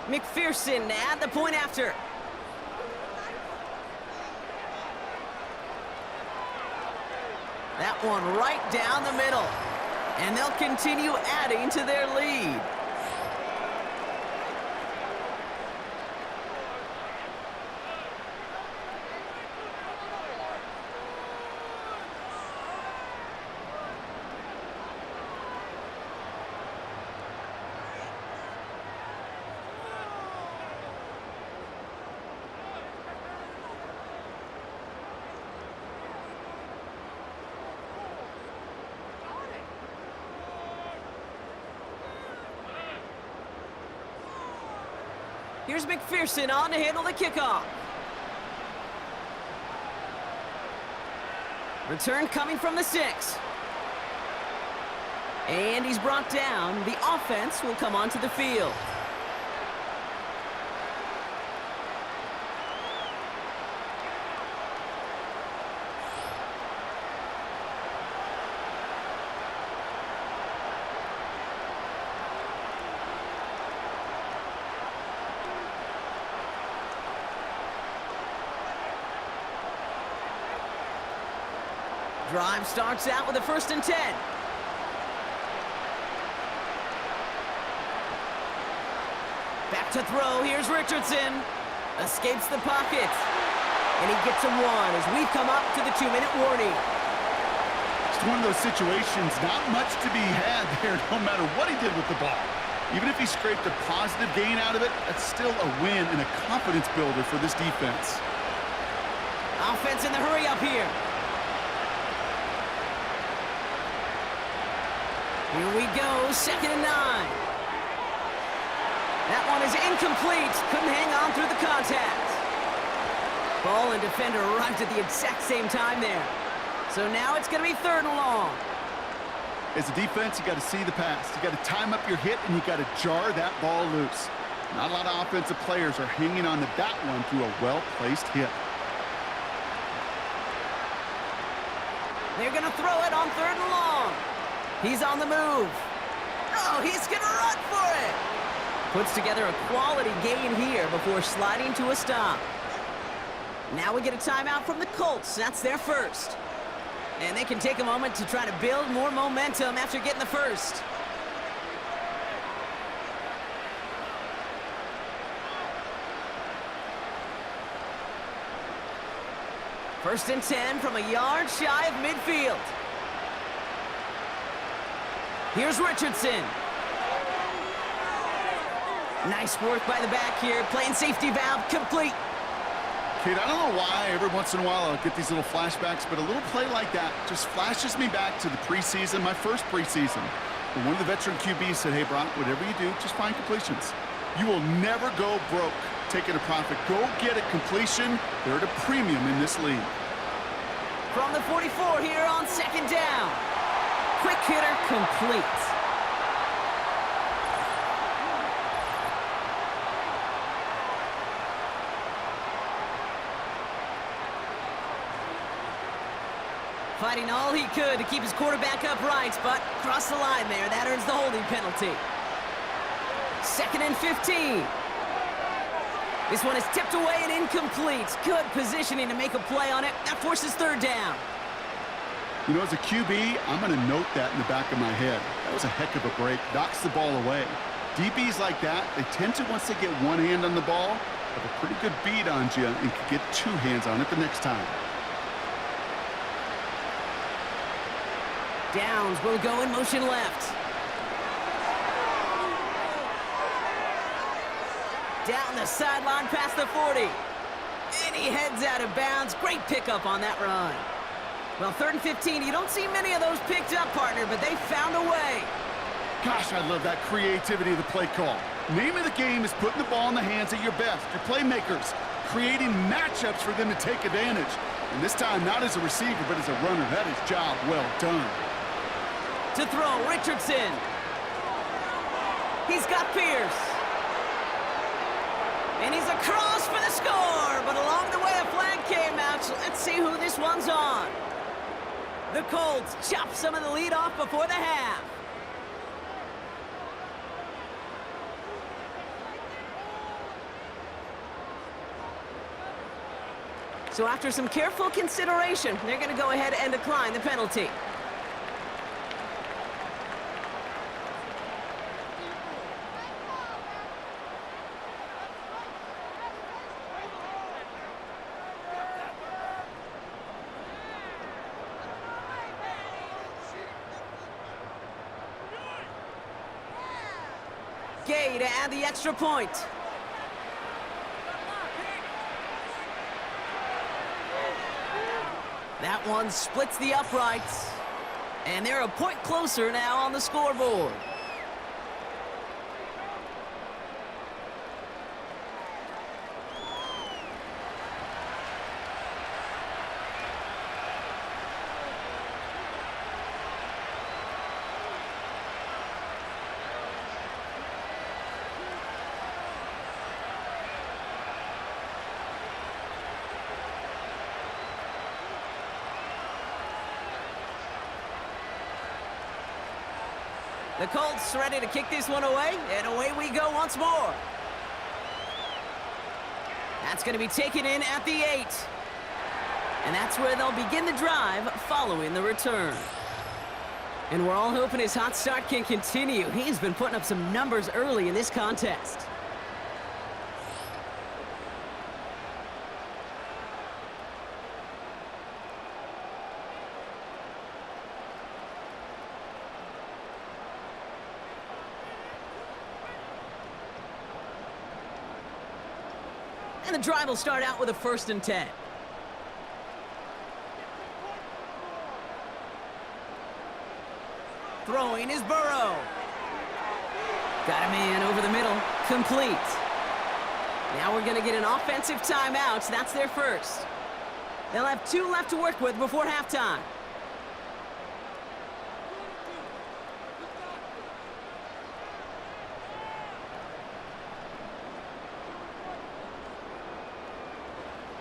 McPherson at the point after. That one right down the middle. And they'll continue adding to their lead. Here's McPherson on to handle the kickoff. Return coming from the 6. And he's brought down. The offense will come onto the field. Drive starts out with a 1st and 10. Back to throw. Here's Richardson. Escapes the pocket. And he gets a 1 as we've come up to the 2-minute warning. It's one of those situations, not much to be had there no matter what he did with the ball. Even if he scraped a positive gain out of it, that's still a win and a confidence builder for this defense. Offense in the hurry up here. Here we go, 2nd and 9. That one is incomplete. Couldn't hang on through the contact. Ball and defender arrived at the exact same time there. So now it's going to be 3rd and long. As a defense, you got to see the pass. You got to time up your hit, and you got to jar that ball loose. Not a lot of offensive players are hanging on to that one through a well-placed hit. They're going to throw it on 3rd and long. He's on the move. Oh, he's going to run for it. Puts together a quality gain here before sliding to a stop. Now we get a timeout from the Colts. That's their 1st. And they can take a moment to try to build more momentum after getting the 1st. First and 10 from a yard shy of midfield. Here's Richardson. Nice work by the back here. Playing safety valve complete. Kate, I don't know why every once in a while I'll get these little flashbacks, but a little play like that just flashes me back to the preseason, my first preseason. When one of the veteran QBs said, hey, Brock, whatever you do, just find completions. You will never go broke taking a profit. Go get a completion. They're at a premium in this league. From the 44 here on 2nd down. Quick hitter complete. Fighting all he could to keep his quarterback upright, but across the line there, that earns the holding penalty. 2nd and 15. This one is tipped away and incomplete. Good positioning to make a play on it. That forces 3rd down. You know, as a QB, I'm going to note that in the back of my head. That was a heck of a break. Knocks the ball away. DBs like that, they tend to, once they get one hand on the ball, have a pretty good beat on you and can get 2 hands on it the next time. Downs will go in motion left. Down the sideline past the 40. And he heads out of bounds. Great pickup on that run. Well, 3rd and 15, you don't see many of those picked up, partner, but they found a way. Gosh, I love that creativity of the play call. Name of the game is putting the ball in the hands of your best, your playmakers, creating matchups for them to take advantage. And this time, not as a receiver, but as a runner. That is job well done. To throw, Richardson. He's got Pierce. And he's across for the score. But along the way, a flag came out. So let's see who this one's on. The Colts chop some of the lead off before the half. So after some careful consideration, they're going to go ahead and decline the penalty. Gay to add the extra point. That one splits the uprights. And they're a point closer now on the scoreboard. The Colts ready to kick this one away, and away we go once more. That's going to be taken in at the 8. And that's where they'll begin the drive following the return. And we're all hoping his hot start can continue. He's been putting up some numbers early in this contest. And the drive will start out with a 1st and 10. Throwing is Burrow. Got a man over the middle. Complete. Now we're going to get an offensive timeout. That's their first. They'll have 2 left to work with before halftime.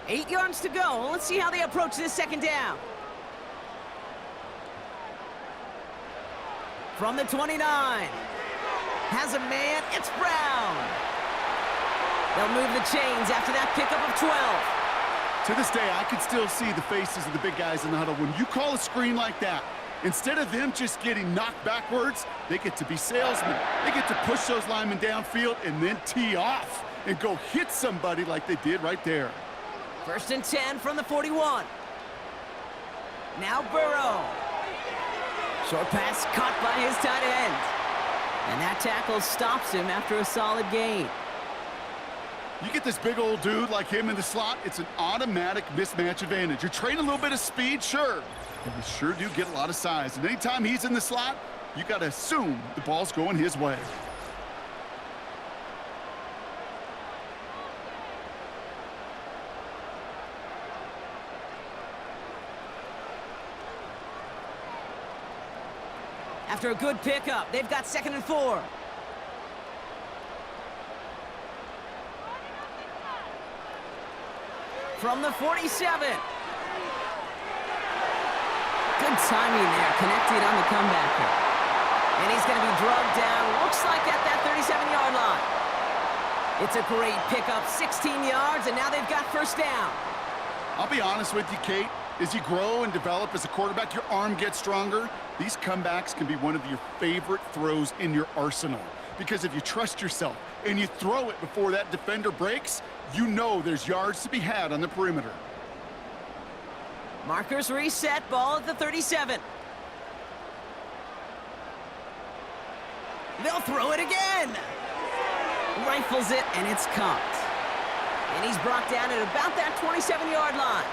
Eight yards to go. Let's see how they approach this 2nd down. From the 29. Has a man. It's Brown. They'll move the chains after that pickup of 12. To this day, I can still see the faces of the big guys in the huddle. When you call a screen like that, instead of them just getting knocked backwards, they get to be salesmen. They get to push those linemen downfield and then tee off and go hit somebody like they did right there. 1st and 10 from the 41. Now Burrow. Short pass caught by his tight end. And that tackle stops him after a solid gain. You get this big old dude like him in the slot, it's an automatic mismatch advantage. You're trading a little bit of speed, sure, but you sure do get a lot of size. And anytime he's in the slot, you got to assume the ball's going his way. After a good pickup, they've got 2nd and 4. From the 47. Good timing there, connected on the comebacker. And he's going to be drugged down, looks like at that 37-yard line. It's a great pickup, 16 yards, and now they've got 1st down. I'll be honest with you, Kate. As you grow and develop as a quarterback, your arm gets stronger. These comebacks can be one of your favorite throws in your arsenal. Because if you trust yourself and you throw it before that defender breaks, you know there's yards to be had on the perimeter. Markers reset, ball at the 37. They'll throw it again. Rifles it, and it's caught. And he's brought down at about that 27-yard line.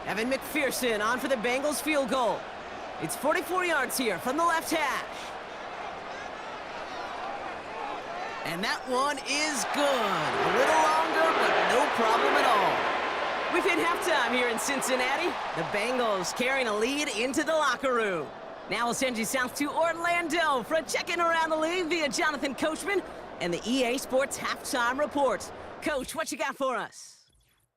Evan McPherson on for the Bengals field goal. It's 44 yards here from the left hash. And that one is good. A little longer, but no problem at all. We've hit halftime here in Cincinnati. The Bengals carrying a lead into the locker room. Now we'll send you south to Orlando for a check-in around the league via Jonathan Coachman and the EA Sports Halftime Report. Coach, what you got for us?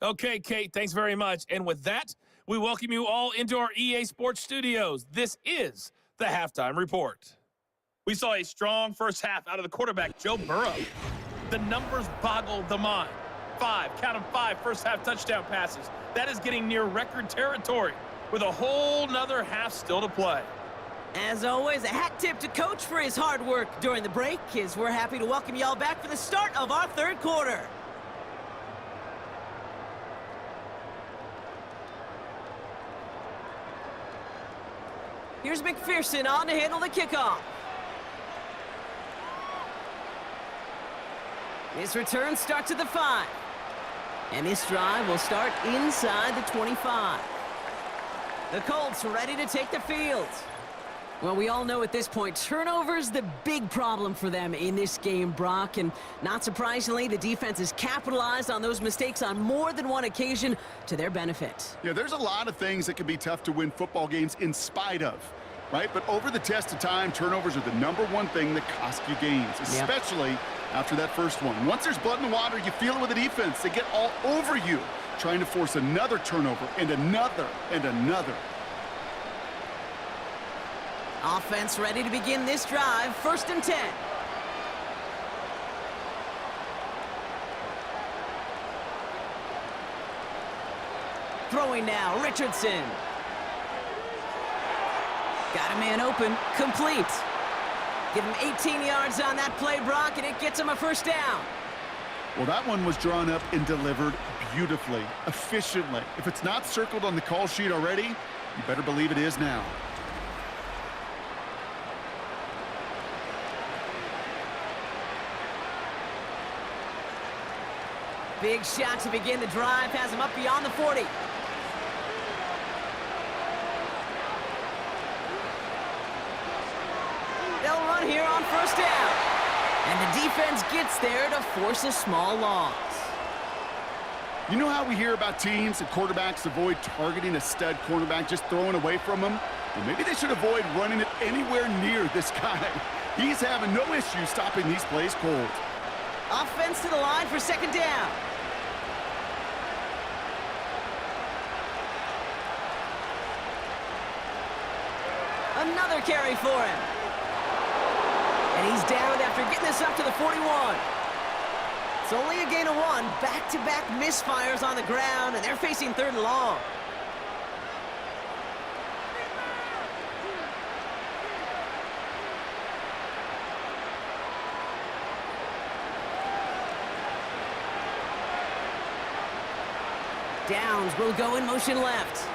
Okay, Kate, thanks very much. And with that, we welcome you all into our EA Sports studios. This is the Halftime Report. We saw a strong first half out of the quarterback, Joe Burrow. The numbers boggle the mind. 5, count them 5 first-half touchdown passes. That is getting near record territory with a whole nother half still to play. As always, a hat tip to Coach for his hard work during the break, as we're happy to welcome y'all back for the start of our 3rd quarter. Here's McPherson on to handle the kickoff. This return starts at the 5. And this drive will start inside the 25. The Colts ready to take the field. Well, we all know at this point, turnover's the big problem for them in this game, Brock. And not surprisingly, the defense has capitalized on those mistakes on more than one occasion to their benefit. Yeah, there's a lot of things that can be tough to win football games in spite of. right? But over the test of time, turnovers are the #1 thing that cost you games, especially after that first one. Once there's blood in the water, you feel it with the defense. They get all over you, trying to force another turnover and another and another. Offense ready to begin this drive. 1st and 10. Throwing now, Richardson. Got a man open, complete. Give him 18 yards on that play, Brock, and it gets him a 1st down. Well, that one was drawn up and delivered beautifully, efficiently. If it's not circled on the call sheet already, you better believe it is now. Big shot to begin the drive, has him up beyond the 40. They'll run here on 1st down. And the defense gets there to force a small loss. You know how we hear about teams and quarterbacks avoid targeting a stud cornerback, just throwing away from him? Well, maybe they should avoid running it anywhere near this guy. He's having no issue stopping these plays cold. Offense to the line for 2nd down. Another carry for him. And he's down after getting this up to the 41. It's only a gain of 1. Back-to-back misfires on the ground, and they're facing 3rd and long. Downs will go in motion left.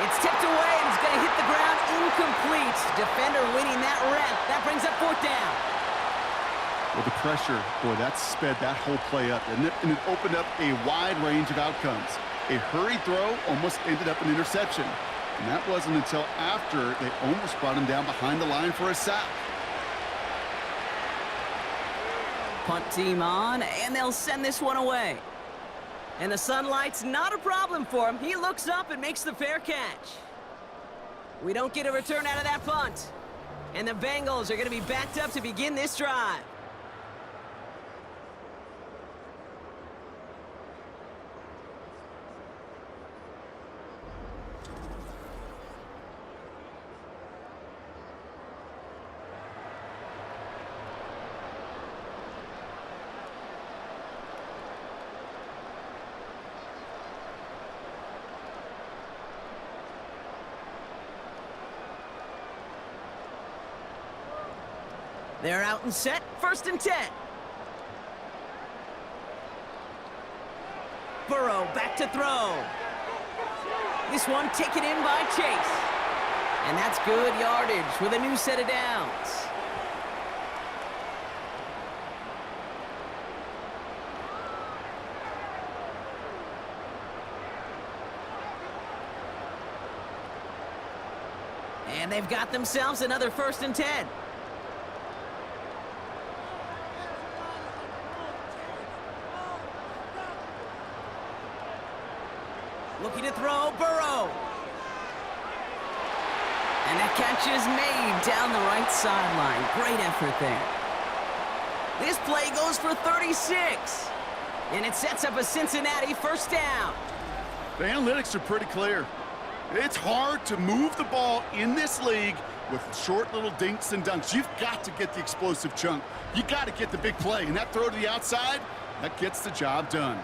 It's tipped away, and it's going to hit the ground incomplete. Defender winning that rep. That brings up 4th down. Well, the pressure, boy, that sped that whole play up, didn't it? And it opened up a wide range of outcomes. A hurried throw almost ended up an interception. And that wasn't until after they almost brought him down behind the line for a sack. Punt team on, and they'll send this one away. And the sunlight's not a problem for him. He looks up and makes the fair catch. We don't get a return out of that punt. And the Bengals are going to be backed up to begin this drive. They're out and set, 1st and 10. Burrow back to throw. This one taken in by Chase. And that's good yardage with a new set of downs. And they've got themselves another 1st and 10. Looking to throw, Burrow. And that catch is made down the right sideline. Great effort there. This play goes for 36. And it sets up a Cincinnati 1st down. The analytics are pretty clear. It's hard to move the ball in this league with short little dinks and dunks. You've got to get the explosive chunk. You got to get the big play. And that throw to the outside, that gets the job done.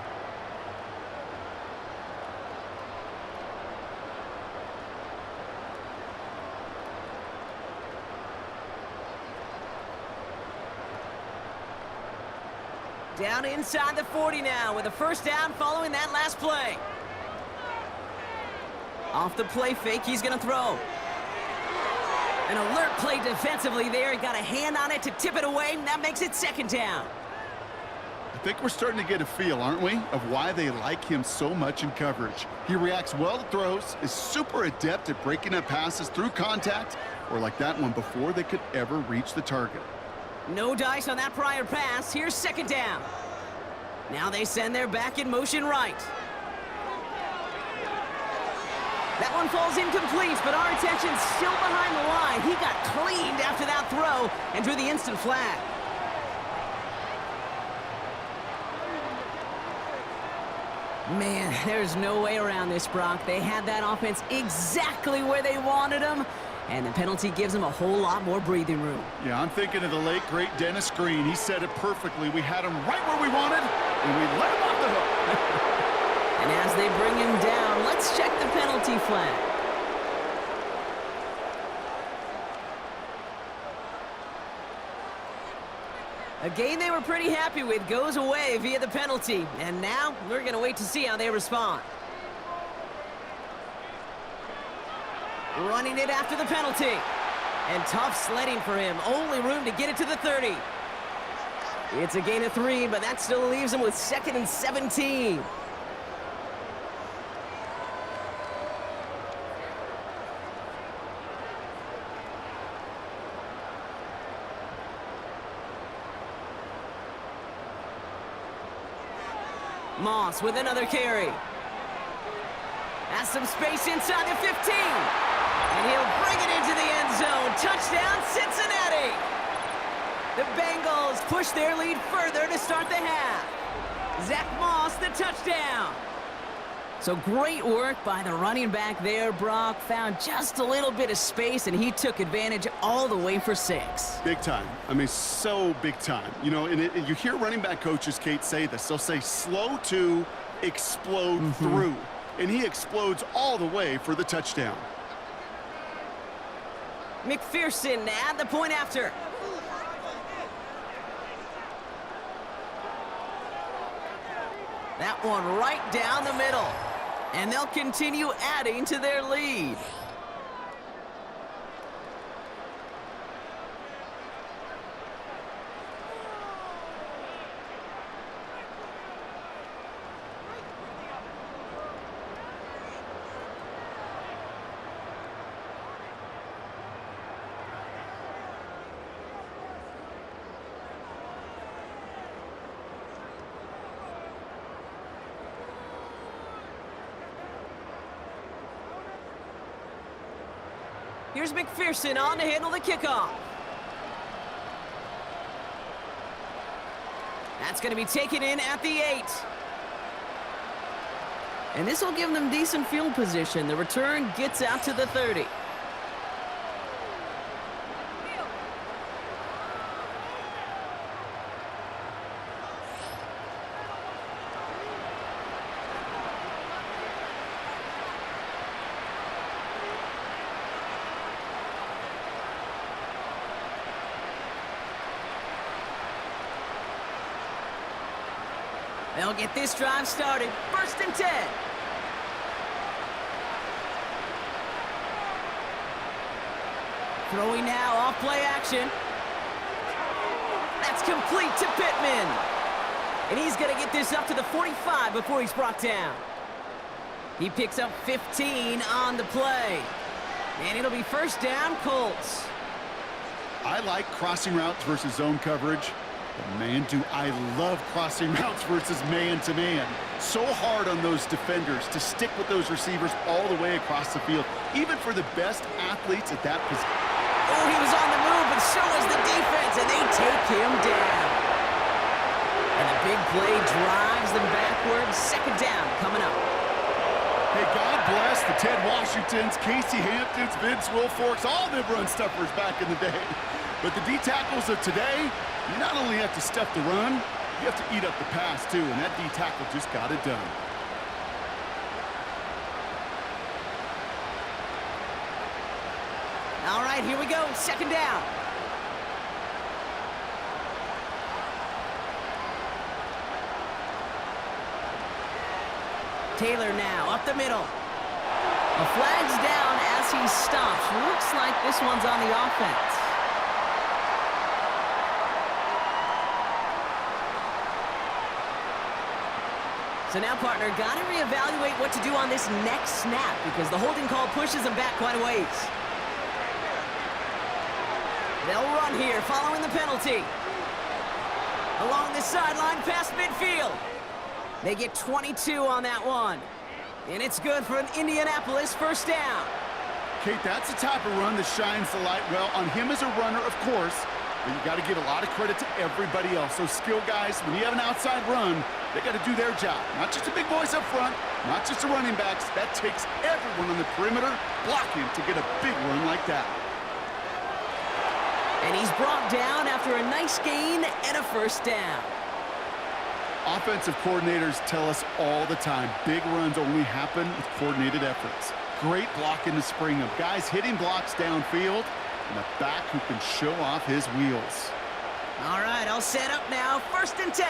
Down inside the 40 now with a 1st down following that last play. Off the play fake, he's going to throw. An alert play defensively there. He got a hand on it to tip it away, and that makes it 2nd down. I think we're starting to get a feel, aren't we, of why they like him so much in coverage. He reacts well to throws, is super adept at breaking up passes through contact, or like that one before they could ever reach the target. No dice on that prior pass. Here's 2nd down. Now they send their back in motion right. That one falls incomplete, but our attention's still behind the line. He got cleaned after that throw and drew the instant flag. Man, there's no way around this, Brock. They had that offense exactly where they wanted them, and the penalty gives them a whole lot more breathing room. Yeah, I'm thinking of the late, great Dennis Green. He said it perfectly. We had him right where we wanted, and we let him off the hook. And as they bring him down, let's check the penalty flag. A game they were pretty happy with goes away via the penalty. And now we're going to wait to see how they respond. Running it after the penalty. And tough sledding for him. Only room to get it to the 30. It's a gain of 3, but that still leaves him with 2nd and 17. Moss with another carry. Has some space inside the 15. And he'll bring it into the end zone. Touchdown, Cincinnati. The Bengals push their lead further to start the half. Zach Moss, the touchdown. So great work by the running back there, Brock. Found just a little bit of space, and he took advantage all the way for 6. Big time. I mean, so big time. You know, and you hear running back coaches, Kate, say this. They'll say slow to explode through. And he explodes all the way for the touchdown. McPherson to add the point after. That one right down the middle. And they'll continue adding to their lead. Here's McPherson on to handle the kickoff. That's going to be taken in at the 8. And this will give them decent field position. The return gets out to the 30. They'll get this drive started. 1st and 10. Throwing now off play action. That's complete to Pittman. And he's going to get this up to the 45 before he's brought down. He picks up 15 on the play. And it'll be 1st down, Colts. I like crossing routes versus zone coverage. But man, do I love crossing routes versus man-to-man. So hard on those defenders to stick with those receivers all the way across the field, even for the best athletes at that position. Oh, he was on the move, but so was the defense, and they take him down. And the big play drives them backwards. 2nd down coming up. Hey, God bless the Ted Washingtons, Casey Hamptons, Vince Wilforks, all them run stuffers back in the day. But the D-tackles of today, you not only have to stuff the run, you have to eat up the pass, too, and that D-tackle just got it done. All right, here we go. 2nd down. Taylor now up the middle. A flag's down as he stops. Looks like this one's on the offense. So now, partner, got to reevaluate what to do on this next snap because the holding call pushes them back quite a ways. They'll run here following the penalty. Along the sideline past midfield. They get 22 on that one. And it's good for an Indianapolis first down. Kate, that's the type of run that shines the light well on him as a runner, of course, but you got to give a lot of credit to everybody else. Those skill guys, when you have an outside run, they got to do their job. Not just the big boys up front, not just the running backs. That takes everyone on the perimeter blocking to get a big run like that. And he's brought down after a nice gain and a first down. Offensive coordinators tell us all the time, big runs only happen with coordinated efforts. Great block in the spring of guys hitting blocks downfield and a back who can show off his wheels. All right, all set up now. 1st and 10.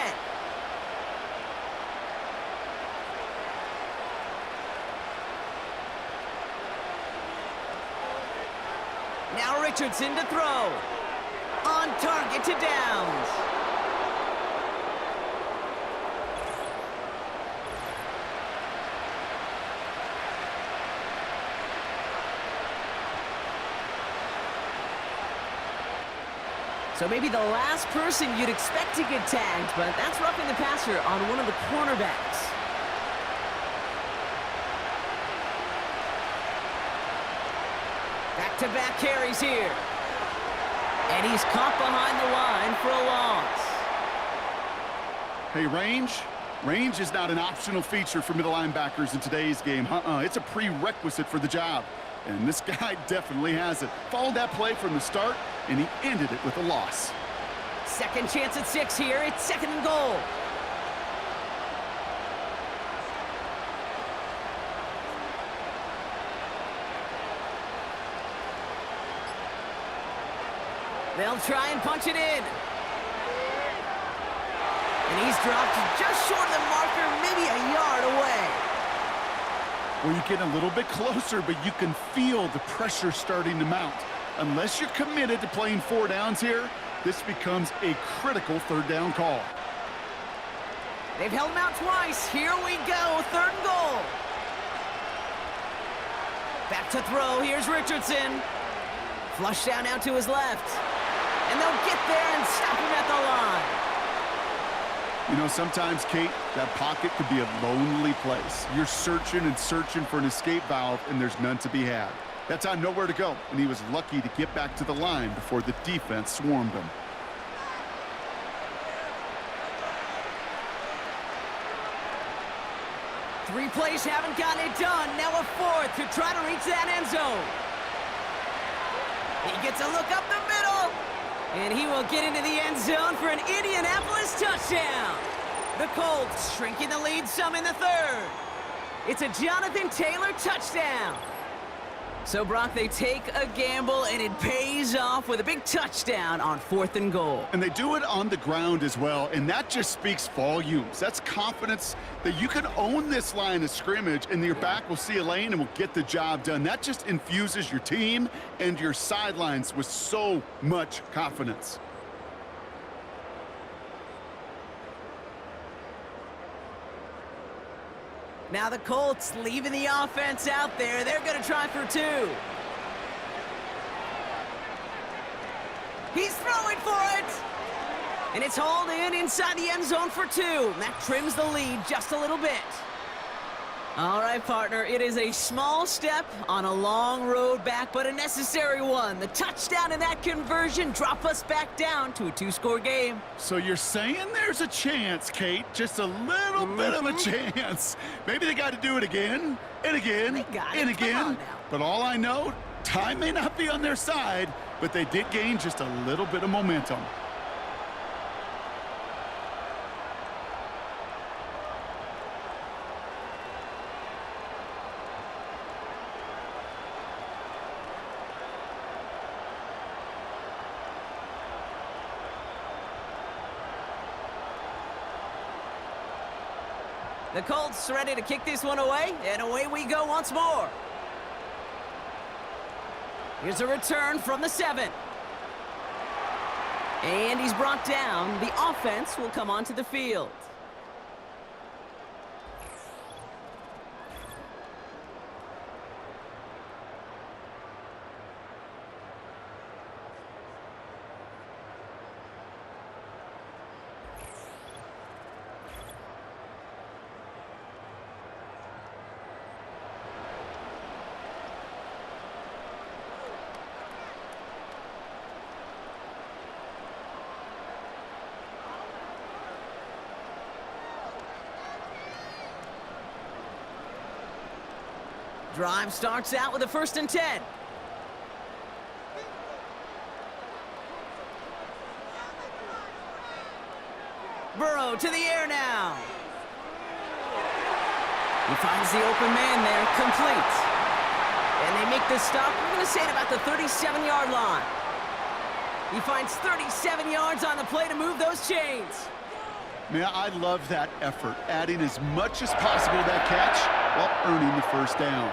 Now Richardson to throw. On target to Downs. So maybe the last person you'd expect to get tagged, but that's roughing the passer on one of the cornerbacks. Back-to-back carries here. And he's caught behind the line for a loss. Hey, range is not an optional feature for middle linebackers in today's game. It's a prerequisite for the job. And this guy definitely has it. Followed that play from the start, and he ended it with a loss. Second chance at 6 here. It's 2nd and goal. They'll try and punch it in. And he's dropped just short of the marker, maybe a yard away. Well, you get a little bit closer, but you can feel the pressure starting to mount. Unless you're committed to playing 4 downs here, this becomes a critical 3rd down call. They've held him out twice. Here we go, 3rd and goal. Back to throw. Here's Richardson. Flush down now to his left. And they'll get there and stop him at the line. You know, sometimes, Kate, that pocket could be a lonely place. You're searching and searching for an escape valve, and there's none to be had. That time, nowhere to go, and he was lucky to get back to the line before the defense swarmed him. Three plays haven't gotten it done. Now a 4th to try to reach that end zone. He gets a look up the middle. And he will get into the end zone for an Indianapolis touchdown. The Colts shrinking the lead some in the 3rd. It's a Jonathan Taylor touchdown. So, Brock, they take a gamble, and it pays off with a big touchdown on 4th and goal. And they do it on the ground as well, and that just speaks volumes. That's confidence that you can own this line of scrimmage, and your back will see a lane and will get the job done. That just infuses your team and your sidelines with so much confidence. Now the Colts leaving the offense out there. They're going to try for 2. He's throwing for it. And it's hauled in inside the end zone for 2. And that trims the lead just a little bit. All right, partner, it is a small step on a long road back, but a necessary one. The touchdown and that conversion drop us back down to a 2-score game. So you're saying there's a chance, Kate, just a little bit of a chance. Maybe they got to do it again and again and again. But all I know, time may not be on their side, but they did gain just a little bit of momentum. The Colts ready to kick this one away, and away we go once more. Here's a return from the 7. And he's brought down. The offense will come onto the field. Drive starts out with a 1st and 10. Burrow to the air now. He finds the open man there, complete. And they make this stop, we're going to say at about the 37-yard line. He finds 37 yards on the play to move those chains. Man, I love that effort, adding as much as possible to that catch while earning the 1st down.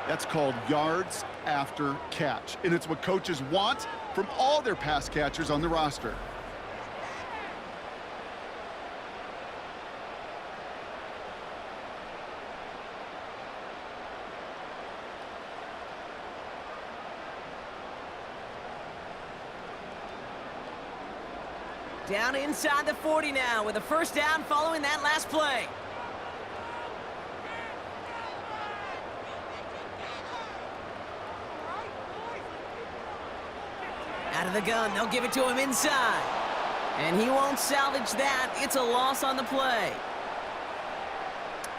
That's called yards after catch, and it's what coaches want from all their pass catchers on the roster. Down inside the 40 now with a 1st down following that last play. Out of the gun, they'll give it to him inside. And he won't salvage that. It's a loss on the play.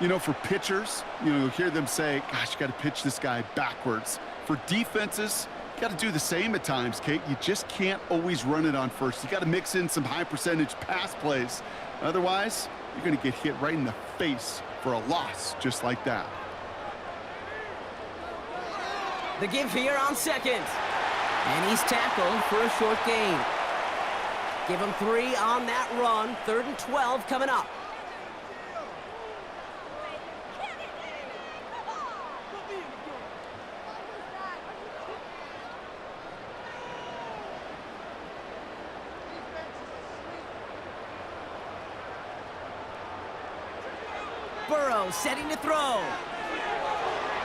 You know, for pitchers, you'll hear them say, gosh, you got to pitch this guy backwards. For defenses, you got to do the same at times, Kate. You just can't always run it on first. You got to mix in some high-percentage pass plays. Otherwise, you're going to get hit right in the face for a loss just like that. The give here on 2nd. And he's tackled for a short gain. Give him 3 on that run. 3rd and 12 coming up. Burrow setting to throw.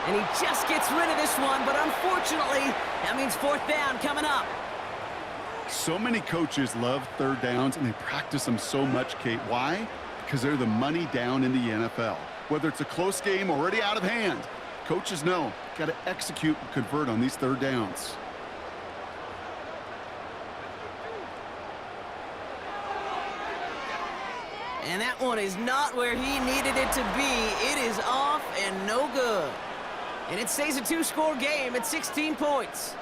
And he just gets rid of this one, but unfortunately, that means 4th down coming up. So many coaches love 3rd downs, and they practice them so much, Kate. Why? Because they're the money down in the NFL. Whether it's a close game already out of hand, coaches know, got to execute and convert on these 3rd downs. And that one is not where he needed it to be. It is off and no good. And it stays a 2-score game at 16 points.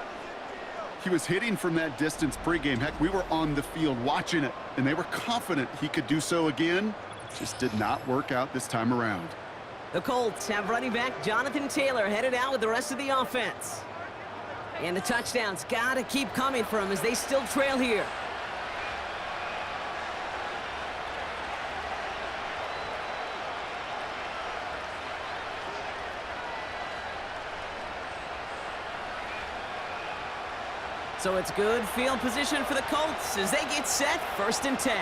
He was hitting from that distance pregame. Heck, we were on the field watching it, and they were confident he could do so again. Just did not work out this time around. The Colts have running back Jonathan Taylor headed out with the rest of the offense. And the touchdowns got to keep coming for him as they still trail here. So it's good field position for the Colts as they get set, 1st and 10.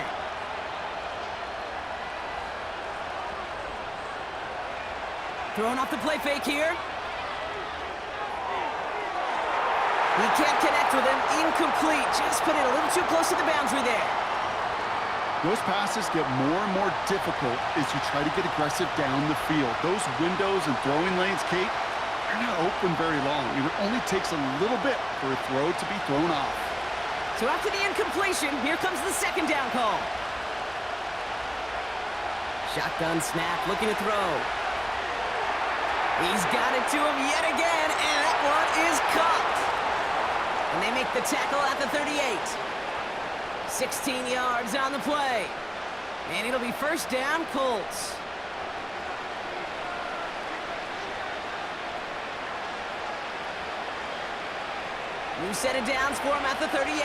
Throwing off the play fake here. He can't connect with him. Incomplete. Just put it a little too close to the boundary there. Those passes get more and more difficult as you try to get aggressive down the field. Those windows and throwing lanes, Kate, they're not open very long. It only takes a little bit for a throw to be thrown off. So after the incompletion, here comes the 2nd down call. Shotgun snap, looking to throw. He's got it to him yet again, and that one is caught. And they make the tackle at the 38. 16 yards on the play. And it'll be 1st down, Colts. New set of downs for him at the 38.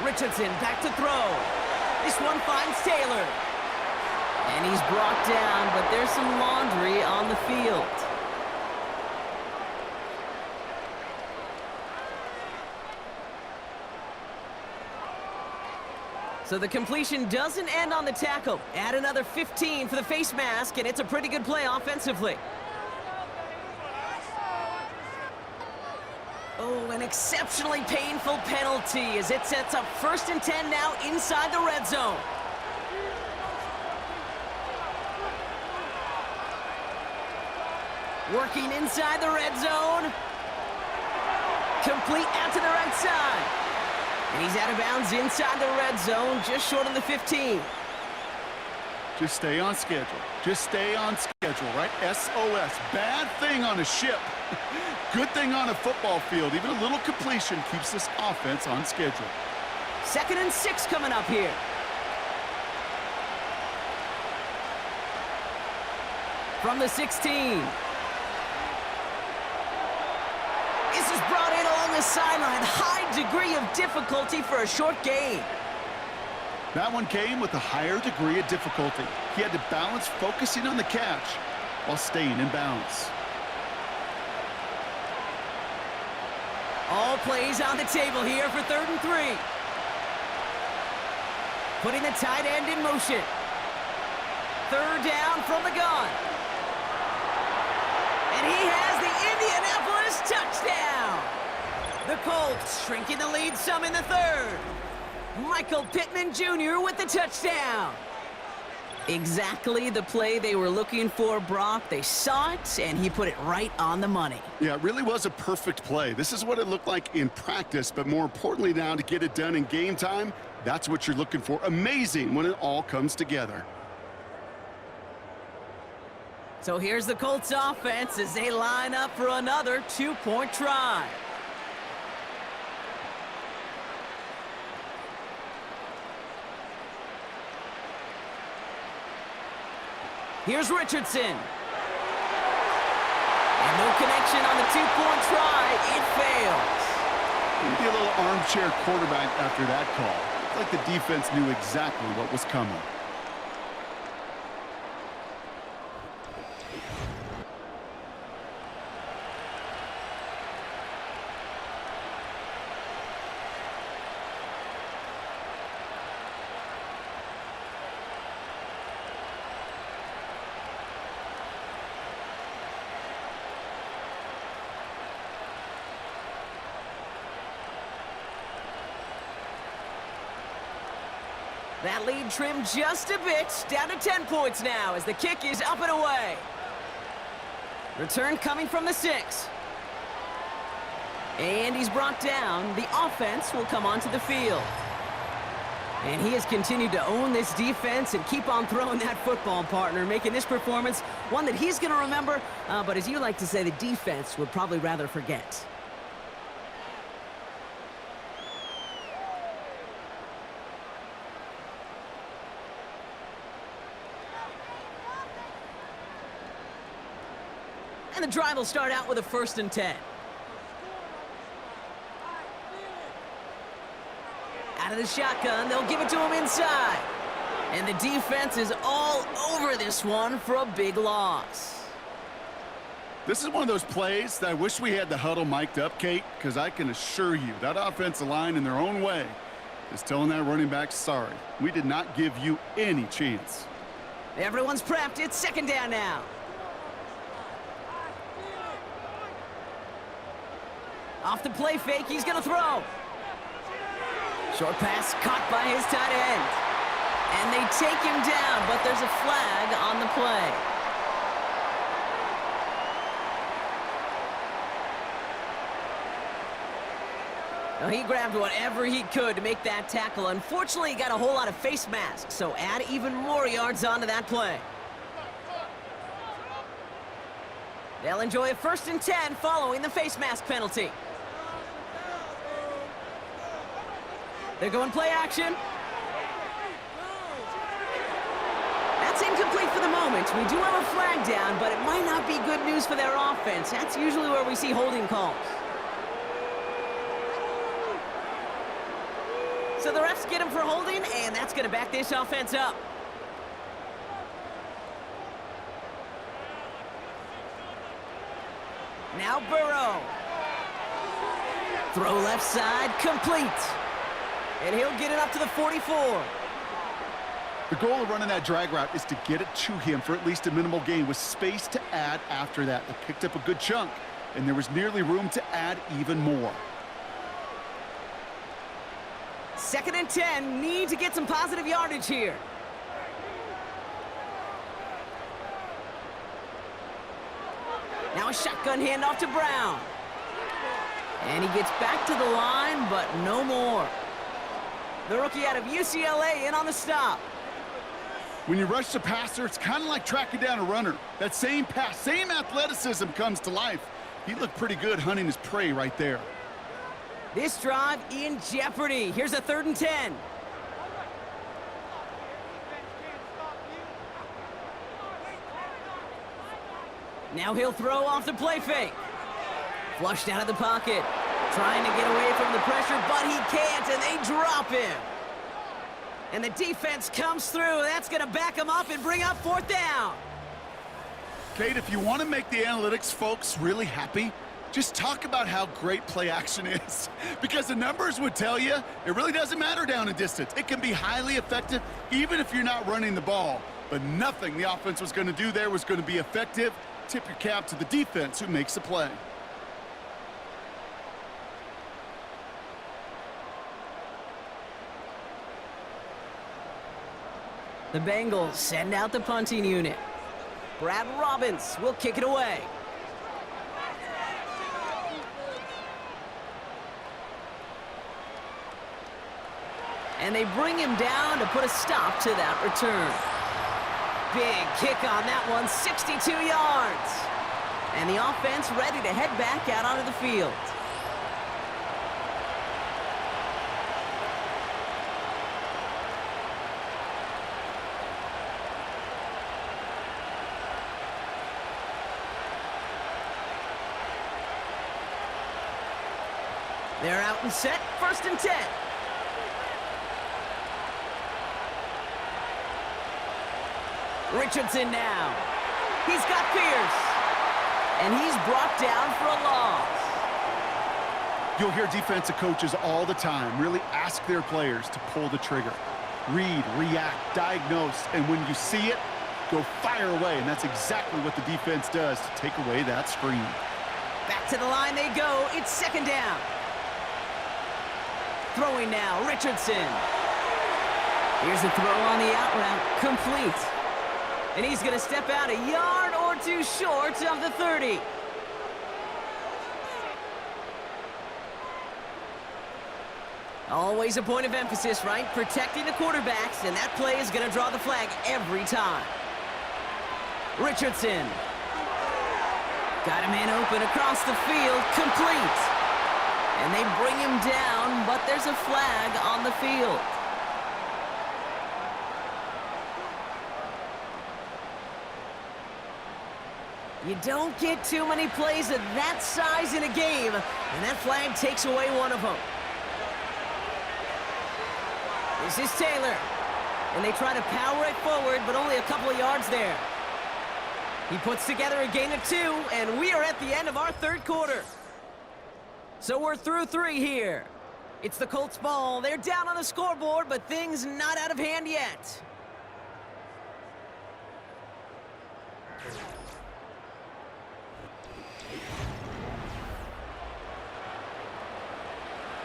Richardson back to throw. This one finds Taylor. And he's brought down, but there's some laundry on the field. So the completion doesn't end on the tackle. Add another 15 for the face mask, and it's a pretty good play offensively. Oh, an exceptionally painful penalty as it sets up 1st and 10 now inside the red zone. Working inside the red zone. Complete out to the right side. And he's out of bounds inside the red zone, just short of the 15. Just stay on schedule. Just stay on schedule, right? SOS. Bad thing on a ship. Good thing on a football field. Even a little completion keeps this offense on schedule. 2nd and 6 coming up here. From the 16. This is brought in along the sideline. High degree of difficulty for a short gain. That one came with a higher degree of difficulty. He had to balance focusing on the catch while staying in bounds. All plays on the table here for 3rd and 3. Putting the tight end in motion. 3rd down from the gun. And he has the Indianapolis touchdown. The Colts shrinking the lead some in the 3rd. Michael Pittman Jr. with the touchdown. Exactly the play they were looking for, Brock. They saw it, and he put it right on the money. Yeah, it really was a perfect play. This is what it looked like in practice, but more importantly now to get it done in game time, that's what you're looking for. Amazing when it all comes together. So here's the Colts offense as they line up for another 2-point try. Here's Richardson. And no connection on the 2-point try. It fails. Maybe a little armchair quarterback after that call. It's like the defense knew exactly what was coming. That lead trimmed just a bit, down to 10 points now as the kick is up and away. Return coming from the 6. And he's brought down. The offense will come onto the field. And he has continued to own this defense and keep on throwing that football, partner, making this performance one that he's going to remember, but as you like to say, the defense would probably rather forget. And the drive will start out with a 1st and 10. Out of the shotgun, they'll give it to him inside. And the defense is all over this one for a big loss. This is one of those plays that I wish we had the huddle mic'd up, Kate, because I can assure you that offensive line in their own way is telling that running back, sorry, we did not give you any chance. Everyone's prepped. It's 2nd down now. Off the play fake, he's going to throw. Short pass caught by his tight end. And they take him down, but there's a flag on the play. Well, he grabbed whatever he could to make that tackle. Unfortunately, he got a whole lot of face masks, so add even more yards onto that play. They'll enjoy a 1st and 10 following the face mask penalty. They're going play action. That's incomplete for the moment. We do have a flag down, but it might not be good news for their offense. That's usually where we see holding calls. So the refs get him for holding, and that's going to back this offense up. Now Burrow. Throw left side, complete. And he'll get it up to the 44. The goal of running that drag route is to get it to him for at least a minimal gain with space to add after that. They picked up a good chunk, and there was nearly room to add even more. 2nd and 10, need to get some positive yardage here. Now a shotgun handoff to Brown. And he gets back to the line, but no more. The rookie out of UCLA in on the stop. When you rush the passer, it's kind of like tracking down a runner. That same pass, same athleticism comes to life. He looked pretty good hunting his prey right there. This drive in jeopardy. Here's a 3rd and 10. Now he'll throw off the play fake. Flushed out of the pocket. Trying to get away from the pressure, but he can't, and they drop him. And the defense comes through. That's going to back him up and bring up 4th down. Kate, if you want to make the analytics folks really happy, just talk about how great play action is. Because the numbers would tell you it really doesn't matter down in distance. It can be highly effective even if you're not running the ball. But nothing the offense was going to do there was going to be effective. Tip your cap to the defense who makes the play. The Bengals send out the punting unit. Brad Robbins will kick it away. And they bring him down to put a stop to that return. Big kick on that one, 62 yards. And the offense ready to head back out onto the field. They're out and set, 1st and 10. Richardson now. He's got Pierce. And he's brought down for a loss. You'll hear defensive coaches all the time really ask their players to pull the trigger. Read, react, diagnose, and when you see it, go fire away. And that's exactly what the defense does to take away that screen. Back to the line they go. It's 2nd down. Throwing now, Richardson. Here's a throw on the out route, complete. And he's going to step out a yard or 2 short of the 30. Always a point of emphasis, right? Protecting the quarterbacks, and that play is going to draw the flag every time. Richardson. Got a man open across the field, complete. And they bring him down, but there's a flag on the field. You don't get too many plays of that size in a game, and that flag takes away one of them. This is Taylor, and they try to power it forward, but only a couple of yards there. He puts together a gain of 2, and we are at the end of our 3rd quarter. So we're through 3 here. It's the Colts ball. They're down on the scoreboard, but things not out of hand yet.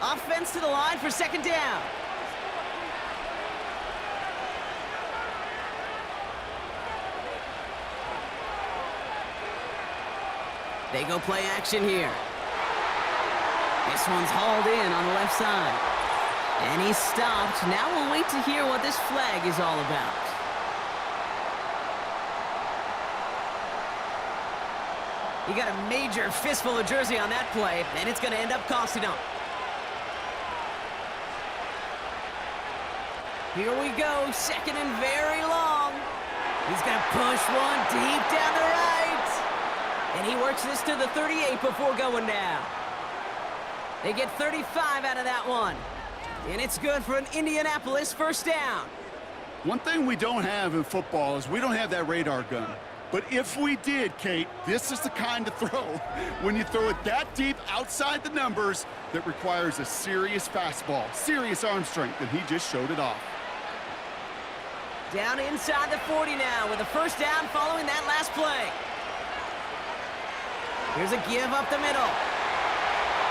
Offense to the line for 2nd down. They go play action here. This one's hauled in on the left side. And he's stopped. Now we'll wait to hear what this flag is all about. He got a major fistful of jersey on that play, and it's going to end up costing him. Here we go, 2nd and very long. He's going to push one deep down the right. And he works this to the 38 before going down. They get 35 out of that one. And it's good for an Indianapolis 1st down. One thing we don't have in football is we don't have that radar gun. But if we did, Kate, this is the kind of throw, when you throw it that deep outside the numbers, that requires a serious fastball, serious arm strength, and he just showed it off. Down inside the 40 now with a 1st down following that last play. Here's a give up the middle.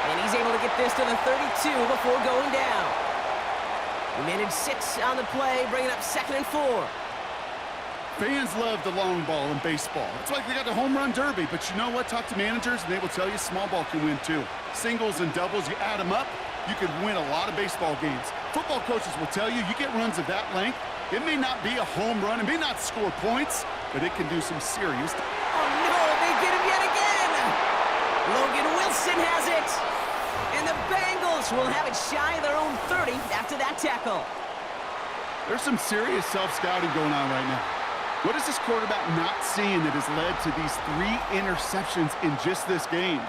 And he's able to get this to the 32 before going down. He managed 6 on the play, bringing up 2nd and 4. Fans love the long ball in baseball. It's like they got the home run derby, but you know what? Talk to managers, and they will tell you small ball can win too. Singles and doubles, you add them up, you could win a lot of baseball games. Football coaches will tell you, you get runs of that length, It may not be a home run, it may not score points, but it can do some serious... Oh, no, they get him yet again. Logan Wilson has it. And the Bengals will have it shy of their own 30 after that tackle. There's some serious self-scouting going on right now. What is this quarterback not seeing that has led to these 3 interceptions in just this game?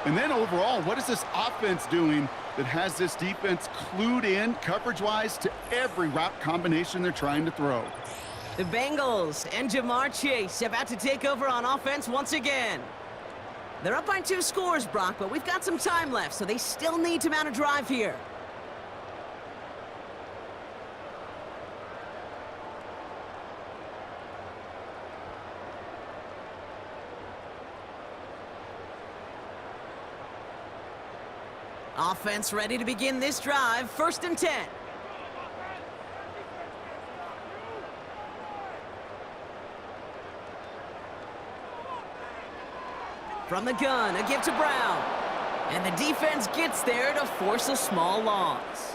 And then overall, what is this offense doing that has this defense clued in coverage-wise to every route combination they're trying to throw? The Bengals and Jamar Chase about to take over on offense once again. They're up by 2 scores, Brock, but we've got some time left, so they still need to mount a drive here. Offense ready to begin this drive. 1st and 10. From the gun, a give to Brown. And the defense gets there to force a small loss.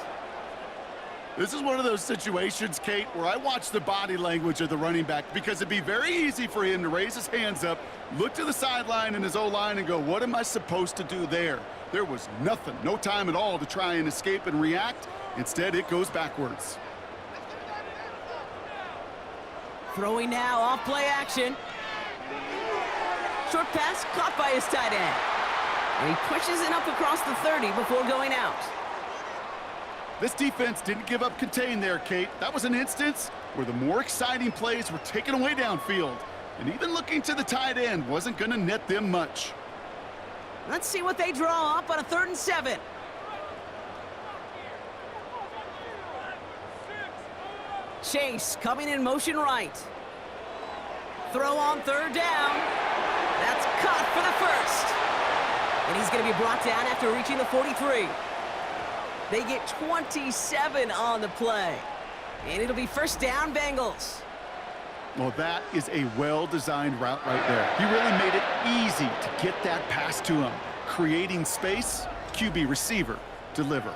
This is one of those situations, Kate, where I watch the body language of the running back because it'd be very easy for him to raise his hands up, look to the sideline in his O-line and go, what am I supposed to do there? There was nothing, no time at all to try and escape and react. Instead, it goes backwards. Throwing now off play action. Short pass caught by his tight end. And he pushes it up across the 30 before going out. This defense didn't give up contain there, Kate. That was an instance where the more exciting plays were taken away downfield. And even looking to the tight end wasn't going to net them much. Let's see what they draw up on a 3rd and 7. Chase coming in motion right. Throw on 3rd down. That's caught for the 1st. And he's going to be brought down after reaching the 43. They get 27 on the play. And it'll be 1st down, Bengals. Well, that is a well-designed route right there. He really made it easy to get that pass to him. Creating space, QB receiver, deliver.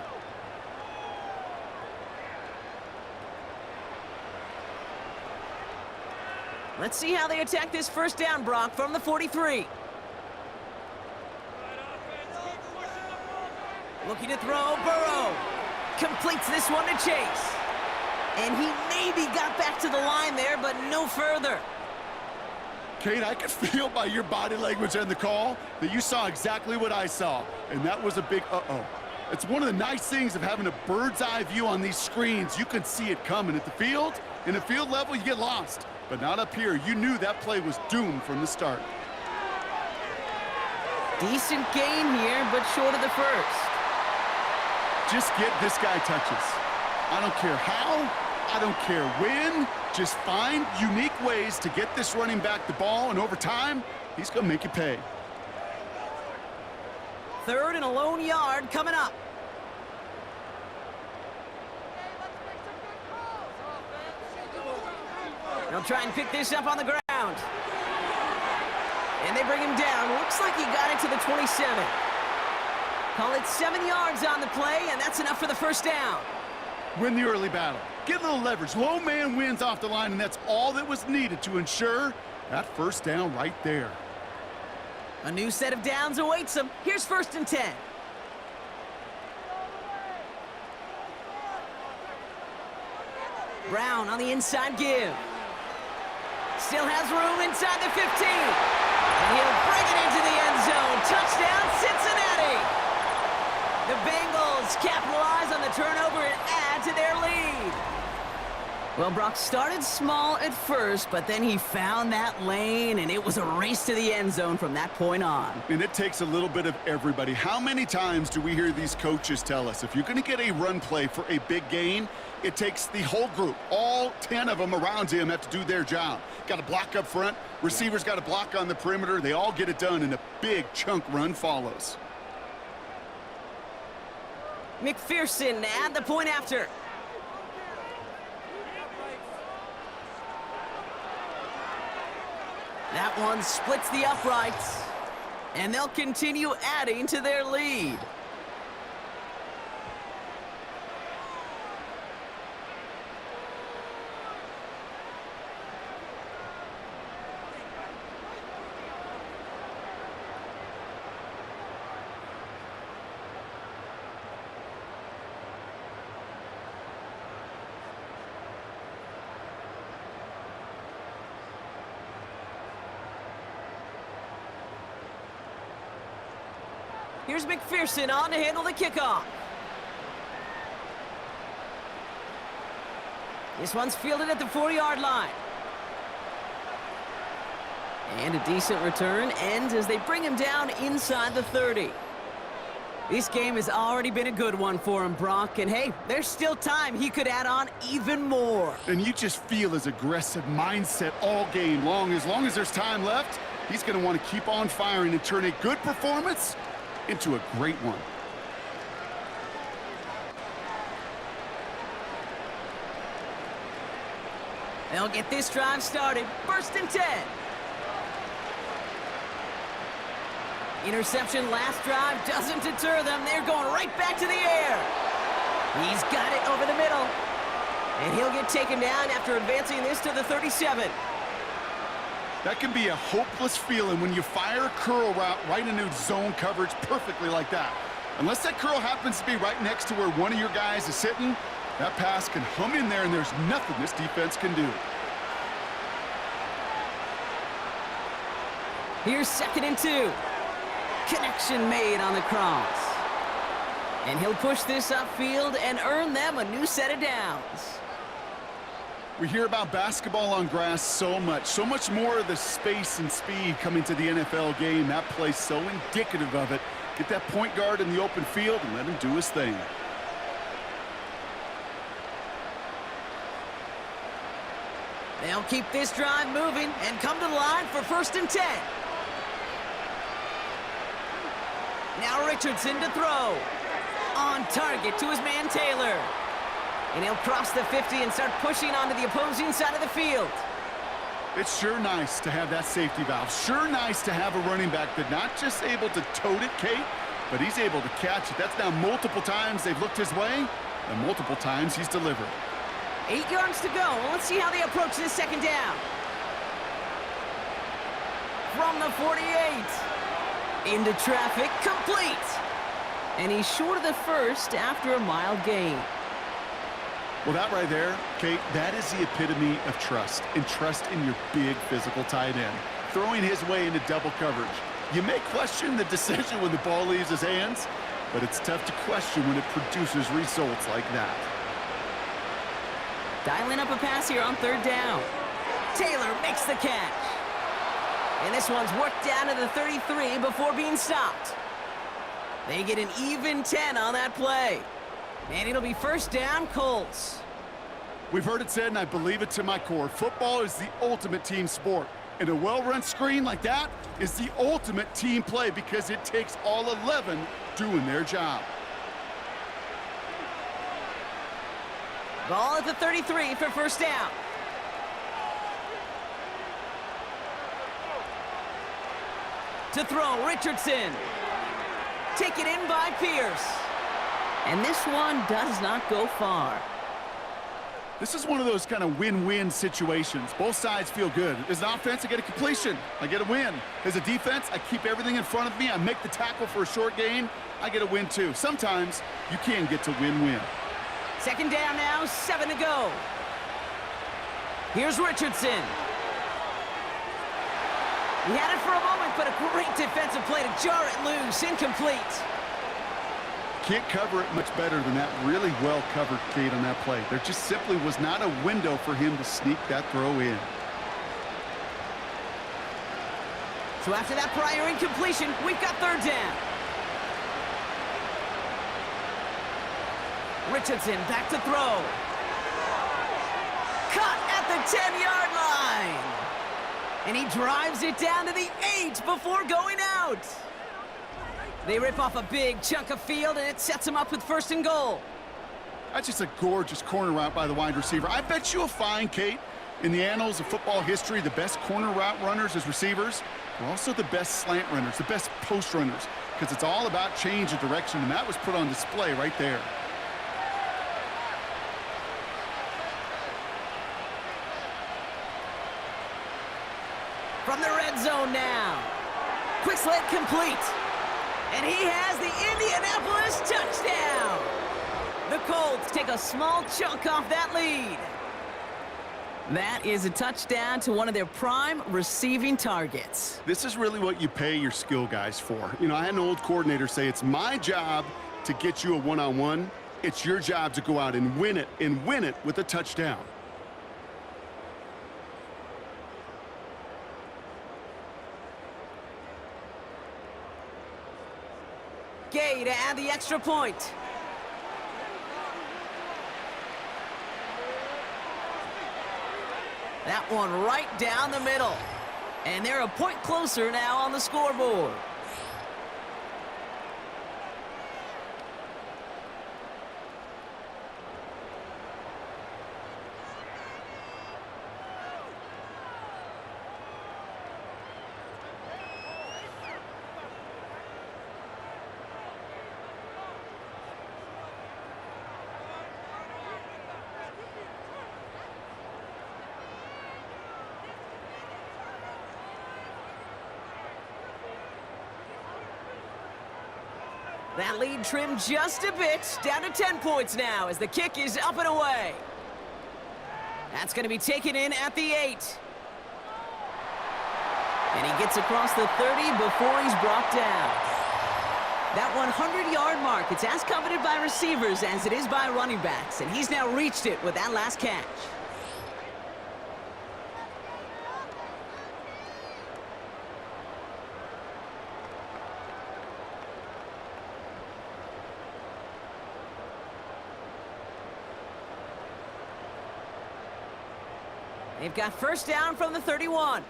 Let's see how they attack this 1st down, Brock, from the 43. Looking to throw, Burrow. Completes this one to Chase. And he maybe got back to the line there, but no further. Kate, I could feel by your body language and the call that you saw exactly what I saw. And that was a big uh-oh. It's one of the nice things of having a bird's eye view on these screens. You can see it coming at the field. In the field level, you get lost. But not up here. You knew that play was doomed from the start. Decent gain here, but short of the 1st. Just get this guy touches. I don't care how, I don't care when. Just find unique ways to get this running back the ball, and over time, he's going to make you pay. 3rd and a lone yard coming up. They'll try and pick this up on the ground. And they bring him down. Looks like he got it to the 27. Call it 7 yards on the play, and that's enough for the 1st down. Win the early battle. Get a little leverage. Low man wins off the line, and that's all that was needed to ensure that 1st down right there. A new set of downs awaits him. Here's 1st and 10. Brown on the inside give. Still has room inside the 15. And he'll bring it into the end zone. Touchdown, Cincinnati. The Bengals capitalize on the turnover and add to their lead. Well, Brock started small at first, but then he found that lane, and it was a race to the end zone from that point on. And it takes a little bit of everybody. How many times do we hear these coaches tell us, if you're going to get a run play for a big gain, it takes the whole group, all 10 of them around him have to do their job. Got to block up front, receivers got to block on the perimeter. They all get it done, and a big chunk run follows. McPherson at the point after. That one splits the uprights, and they'll continue adding to their lead. Here's McPherson on to handle the kickoff. This one's fielded at the 4-yard line. And a decent return ends as they bring him down inside the 30. This game has already been a good one for him, Brock. And hey, there's still time he could add on even more. And you just feel his aggressive mindset all game long. As long as there's time left, he's going to want to keep on firing and turn a good performance into a great one. They'll get this drive started. 1st and 10. Interception last drive doesn't deter them. They're going right back to the air. He's got it over the middle. And he'll get taken down after advancing this to the 37. That can be a hopeless feeling when you fire a curl route right into zone coverage perfectly like that. Unless that curl happens to be right next to where one of your guys is sitting, that pass can hum in there and there's nothing this defense can do. Here's 2nd and 2. Connection made on the cross. And he'll push this upfield and earn them a new set of downs. We hear about basketball on grass so much more of the space and speed coming to the NFL game. That play's so indicative of it. Get that point guard in the open field and let him do his thing. They'll keep this drive moving and come to the line for 1st and 10. Now Richardson to throw. On target to his man Taylor. And he'll cross the 50 and start pushing onto the opposing side of the field. It's sure nice to have that safety valve. Sure nice to have a running back that's not just able to tote it, Kate, but he's able to catch it. That's now multiple times they've looked his way, and multiple times he's delivered. 8 yards to go. Let's see how they approach this 2nd down. From the 48. Into traffic, complete. And he's short of the 1st after a mild gain. Well, that right there, Kate, that is the epitome of trust. And trust in your big physical tight end. Throwing his way into double coverage. You may question the decision when the ball leaves his hands, but it's tough to question when it produces results like that. Dialing up a pass here on 3rd down. Taylor makes the catch. And this one's worked down to the 33 before being stopped. They get an even 10 on that play. And it'll be 1st down, Colts. We've heard it said, and I believe it to my core, football is the ultimate team sport. And a well-run screen like that is the ultimate team play because it takes all 11 doing their job. Ball at the 33 for 1st down. To throw, Richardson. Taken in by Pierce. And this one does not go far. This is one of those kind of win-win situations. Both sides feel good. As an offense, I get a completion. I get a win. As a defense, I keep everything in front of me. I make the tackle for a short gain. I get a win, too. Sometimes you can get to win-win. 2nd down now, 7 to go. Here's Richardson. He had it for a moment, but a great defensive play to jar it loose. Incomplete. Can't cover it much better than that. Really well covered, Kate, on that play. There just simply was not a window for him to sneak that throw in. So after that prior incompletion, we've got 3rd down. Richardson back to throw. Cut at the 10-yard line. And he drives it down to the 8 before going out. They rip off a big chunk of field, and it sets them up with 1st and goal. That's just a gorgeous corner route by the wide receiver. I bet you'll find, Kate, in the annals of football history, the best corner route runners as receivers are also the best slant runners, the best post runners, because it's all about change of direction, and that was put on display right there. From the red zone now. Quick slant complete. And he has the Indianapolis touchdown. The Colts take a small chunk off that lead. That is a touchdown to one of their prime receiving targets. This is really what you pay your skill guys for. You know, I had an old coordinator say, it's my job to get you a one-on-one. It's your job to go out and win it with a touchdown. Gay to add the extra point. That one right down the middle. And they're a point closer now on the scoreboard. That lead trimmed just a bit, down to 10 points now as the kick is up and away. That's going to be taken in at the 8. And he gets across the 30 before he's brought down. That 100-yard mark, it's as coveted by receivers as it is by running backs, and he's now reached it with that last catch. They've got first down from the 31.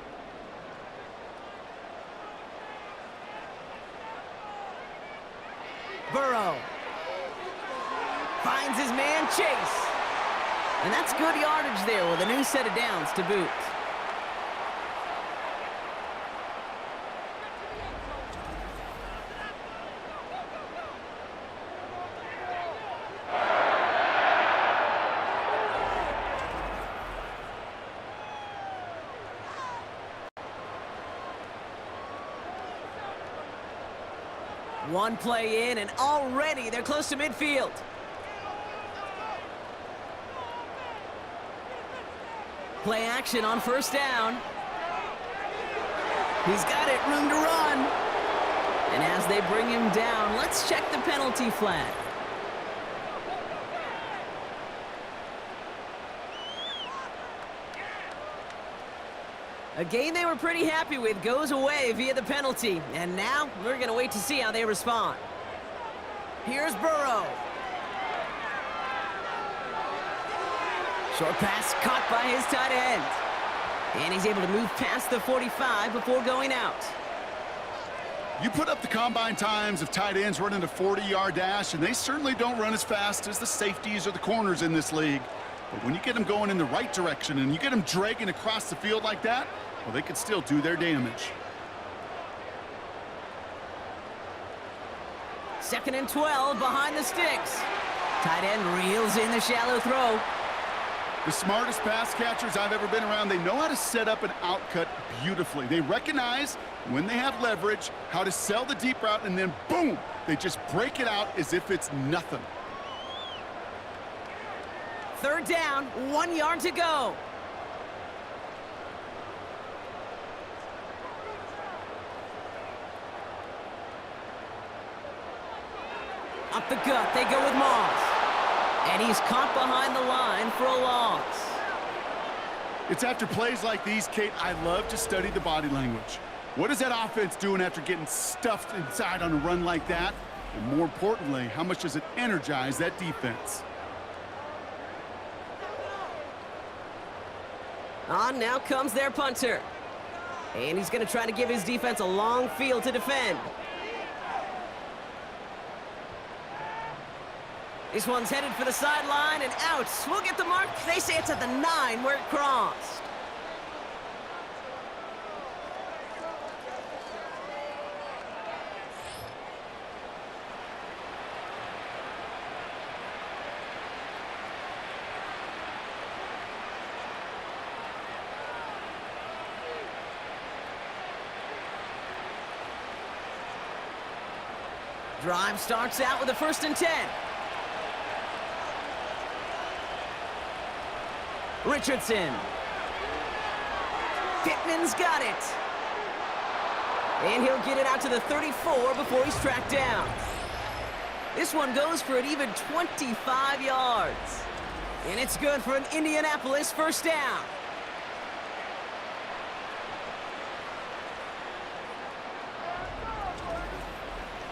Burrow finds his man Chase. And that's good yardage there with a new set of downs to boot. One play in, and already they're close to midfield. Play action on first down. He's got it, room to run. And as they bring him down, let's check the penalty flag. A game they were pretty happy with goes away via the penalty. And now we're going to wait to see how they respond. Here's Burrow. Short pass caught by his tight end. And he's able to move past the 45 before going out. You put up the combine times of tight ends running a 40-yard dash, and they certainly don't run as fast as the safeties or the corners in this league. But when you get them going in the right direction and you get them dragging across the field like that, well, they can still do their damage. 2nd and 12 behind the sticks. Tight end reels in the shallow throw. The smartest pass catchers I've ever been around, they know how to set up an outcut beautifully. They recognize when they have leverage, how to sell the deep route, and then boom, they just break it out as if it's nothing. 3rd down, 1 yard to go. Up the gut, they go with Moss. And he's caught behind the line for a loss. It's after plays like these, Kate, I love to study the body language. What is that offense doing after getting stuffed inside on a run like that? And more importantly, how much does it energize that defense? On now comes their punter. And he's going to try to give his defense a long field to defend. This one's headed for the sideline and out. We'll get the mark. They say it's at the 9 where it crossed. Drive starts out with a 1st and 10. Richardson Pittman's got it. And he'll get it out to the 34 before he's tracked down. This one goes for an even 25 yards. And it's good for an Indianapolis first down.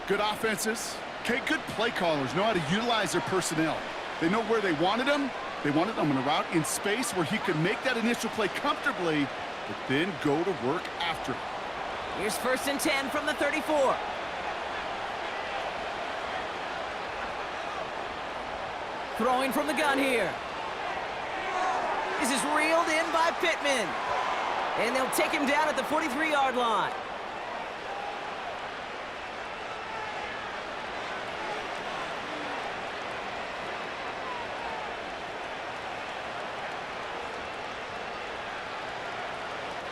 Good offenses. Okay, good play callers know how to utilize their personnel. They know where they wanted him. They wanted him on a route in space where he could make that initial play comfortably, but then go to work after. Here's 1st and 10 from the 34. Throwing from the gun here. This is reeled in by Pittman. And they'll take him down at the 43-yard line.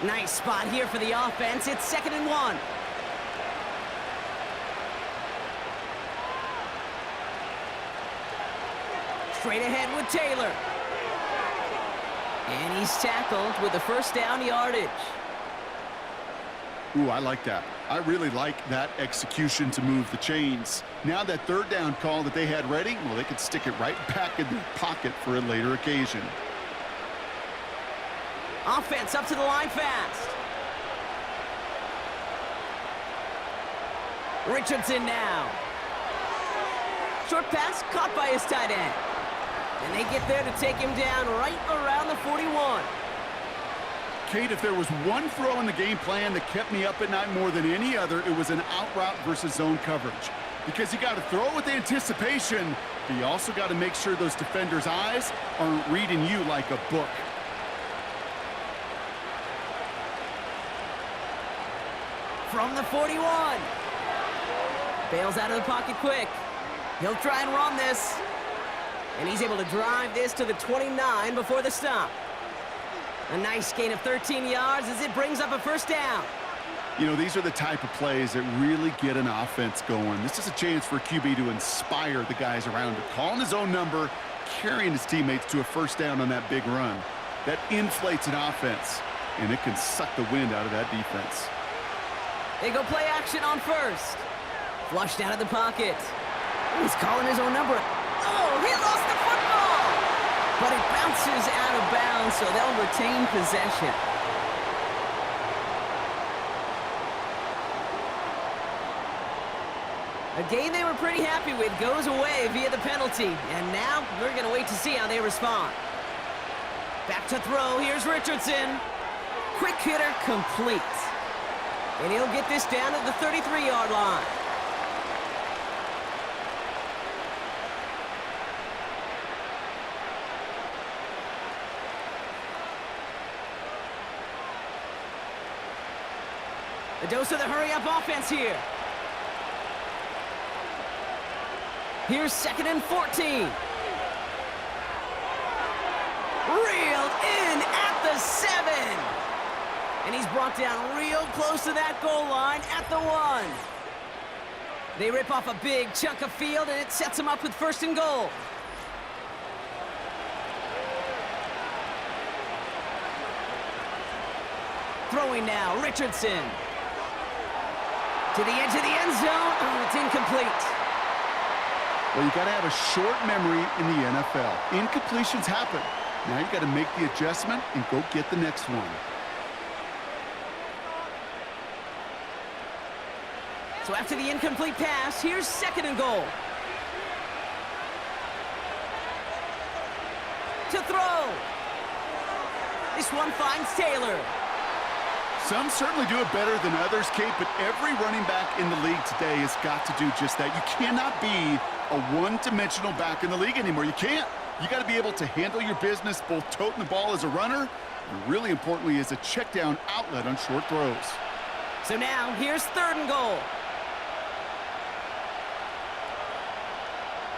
Nice spot here for the offense. It's 2nd and 1. Straight ahead with Taylor. And he's tackled with the first down yardage. Ooh, I like that. I really like that execution to move the chains. Now that 3rd down call that they had ready, well, they could stick it right back in their pocket for a later occasion. Offense up to the line fast. Richardson now. Short pass caught by his tight end. And they get there to take him down right around the 41. Kate, if there was one throw in the game plan that kept me up at night more than any other, it was an out route versus zone coverage. Because you got to throw with anticipation, but you also got to make sure those defenders' eyes aren't reading you like a book. From the 41. Bails out of the pocket quick. He'll try and run this. And he's able to drive this to the 29 before the stop. A nice gain of 13 yards as it brings up a first down. You know, these are the type of plays that really get an offense going. This is a chance for a QB to inspire the guys around him. Calling his own number, carrying his teammates to a first down on that big run. That inflates an offense, and it can suck the wind out of that defense. They go play action on first. Flushed out of the pocket. He's calling his own number. Oh, he lost the football! But it bounces out of bounds, so they'll retain possession. A game they were pretty happy with goes away via the penalty. And now we're going to wait to see how they respond. Back to throw. Here's Richardson. Quick hitter complete. And he'll get this down at the 33-yard line. A dose of the hurry-up offense here. Here's 2nd and 14. Reeled in at the 7. And he's brought down real close to that goal line at the 1. They rip off a big chunk of field, and it sets them up with 1st and goal. Throwing now, Richardson. To the edge of the end zone. Oh, it's incomplete. Well, you got to have a short memory in the NFL. Incompletions happen. Now you got to make the adjustment and go get the next one. So after the incomplete pass, here's 2nd and goal. To throw. This one finds Taylor. Some certainly do it better than others, Kate, but every running back in the league today has got to do just that. You cannot be a one-dimensional back in the league anymore. You can't. You got to be able to handle your business, both toting the ball as a runner, and really importantly as a check-down outlet on short throws. So now, here's 3rd and goal.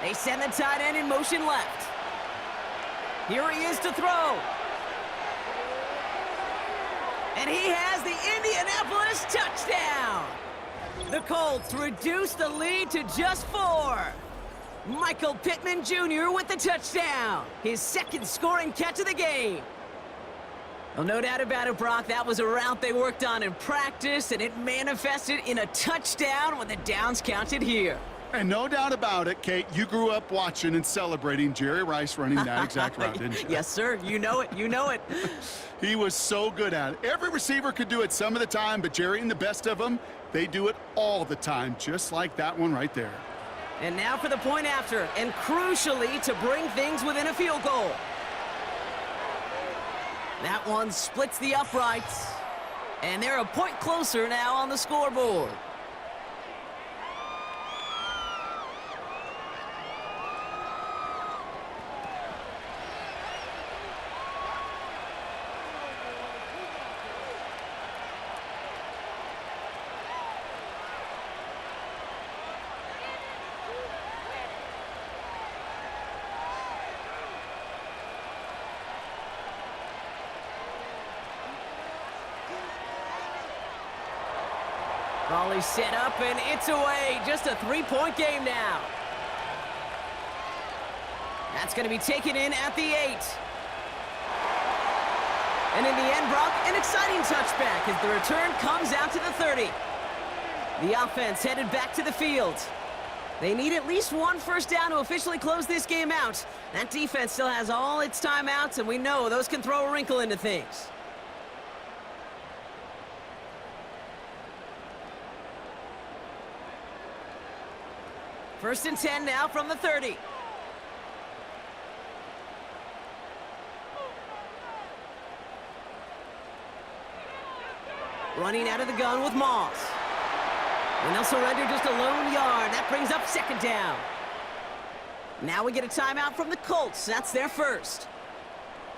They send the tight end in motion left. Here he is to throw. And he has the Indianapolis touchdown. The Colts reduce the lead to just 4. Michael Pittman Jr. with the touchdown. His 2nd scoring catch of the game. Well, no doubt about it, Brock. That was a route they worked on in practice, and it manifested in a touchdown when the downs counted here. And no doubt about it, Kate, you grew up watching and celebrating Jerry Rice running that exact route, didn't you? Yes, sir. You know it. You know it. He was so good at it. Every receiver could do it some of the time, but Jerry and the best of them, they do it all the time, just like that one right there. And now for the point after, and crucially to bring things within a field goal. That one splits the uprights, and they're a point closer now on the scoreboard. Volley set up, and it's away. Just a three-point game now. That's going to be taken in at the 8. And in the end, Brock, an exciting touchback as the return comes out to the 30. The offense headed back to the field. They need at least one first down to officially close this game out. That defense still has all its timeouts, and we know those can throw a wrinkle into things. First and 10 now from the 30. Running out of the gun with Moss. And they'll surrender just a lone yard. That brings up second down. Now we get a timeout from the Colts. That's their first.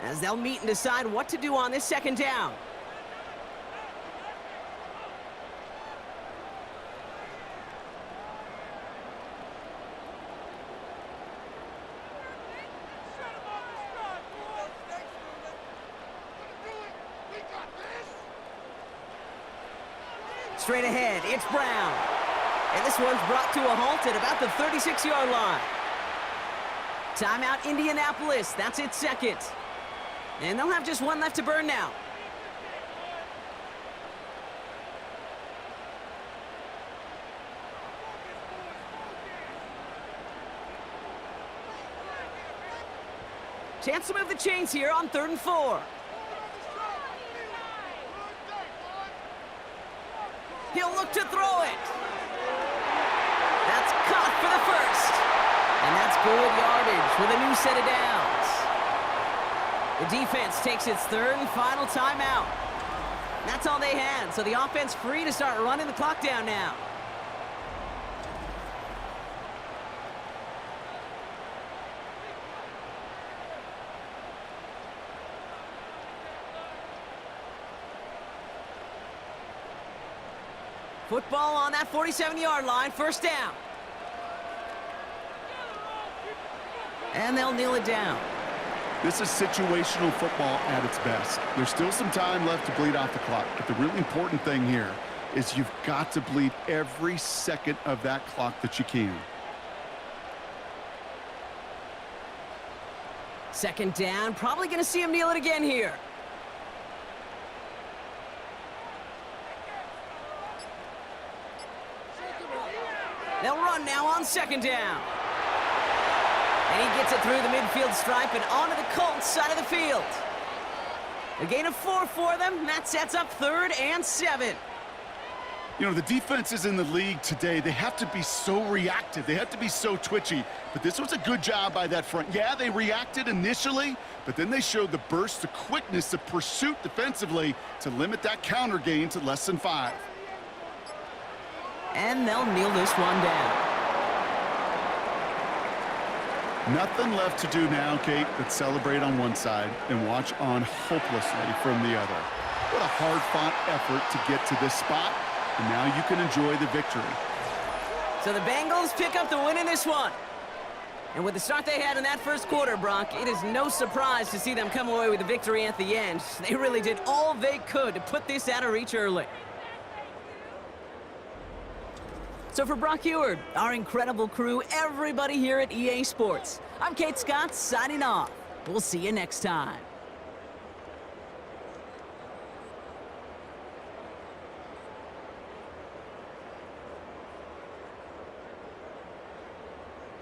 As they'll meet and decide what to do on this second down. Straight ahead, it's Brown. And this one's brought to a halt at about the 36-yard line. Timeout, Indianapolis. That's its second. And they'll have just one left to burn now. Chance to move the chains here on 3rd and 4. He'll look to throw it. That's caught for the first. And that's good yardage with a new set of downs. The defense takes its third and final timeout. That's all they had, so the offense free to start running the clock down now. Football on that 47-yard line, first down. And they'll kneel it down. This is situational football at its best. There's still some time left to bleed off the clock, but the really important thing here is you've got to bleed every second of that clock that you can. Second down, probably going to see him kneel it again here. They'll run now on second down. And he gets it through the midfield stripe and onto the Colts side of the field. A gain of 4 for them. That sets up 3rd and 7. You know, the defenses in the league today, they have to be so reactive. They have to be so twitchy. But this was a good job by that front. Yeah, they reacted initially, but then they showed the burst, the quickness, the pursuit defensively to limit that counter gain to less than 5. And they'll kneel this one down. Nothing left to do now, Kate, but celebrate on one side and watch on hopelessly from the other. What a hard-fought effort to get to this spot, and now you can enjoy the victory. So the Bengals pick up the win in this one. And with the start they had in that first quarter, Brock, it is no surprise to see them come away with a victory at the end. They really did all they could to put this out of reach early. So for Brock Heward, our incredible crew, everybody here at EA Sports, I'm Kate Scott signing off. We'll see you next time.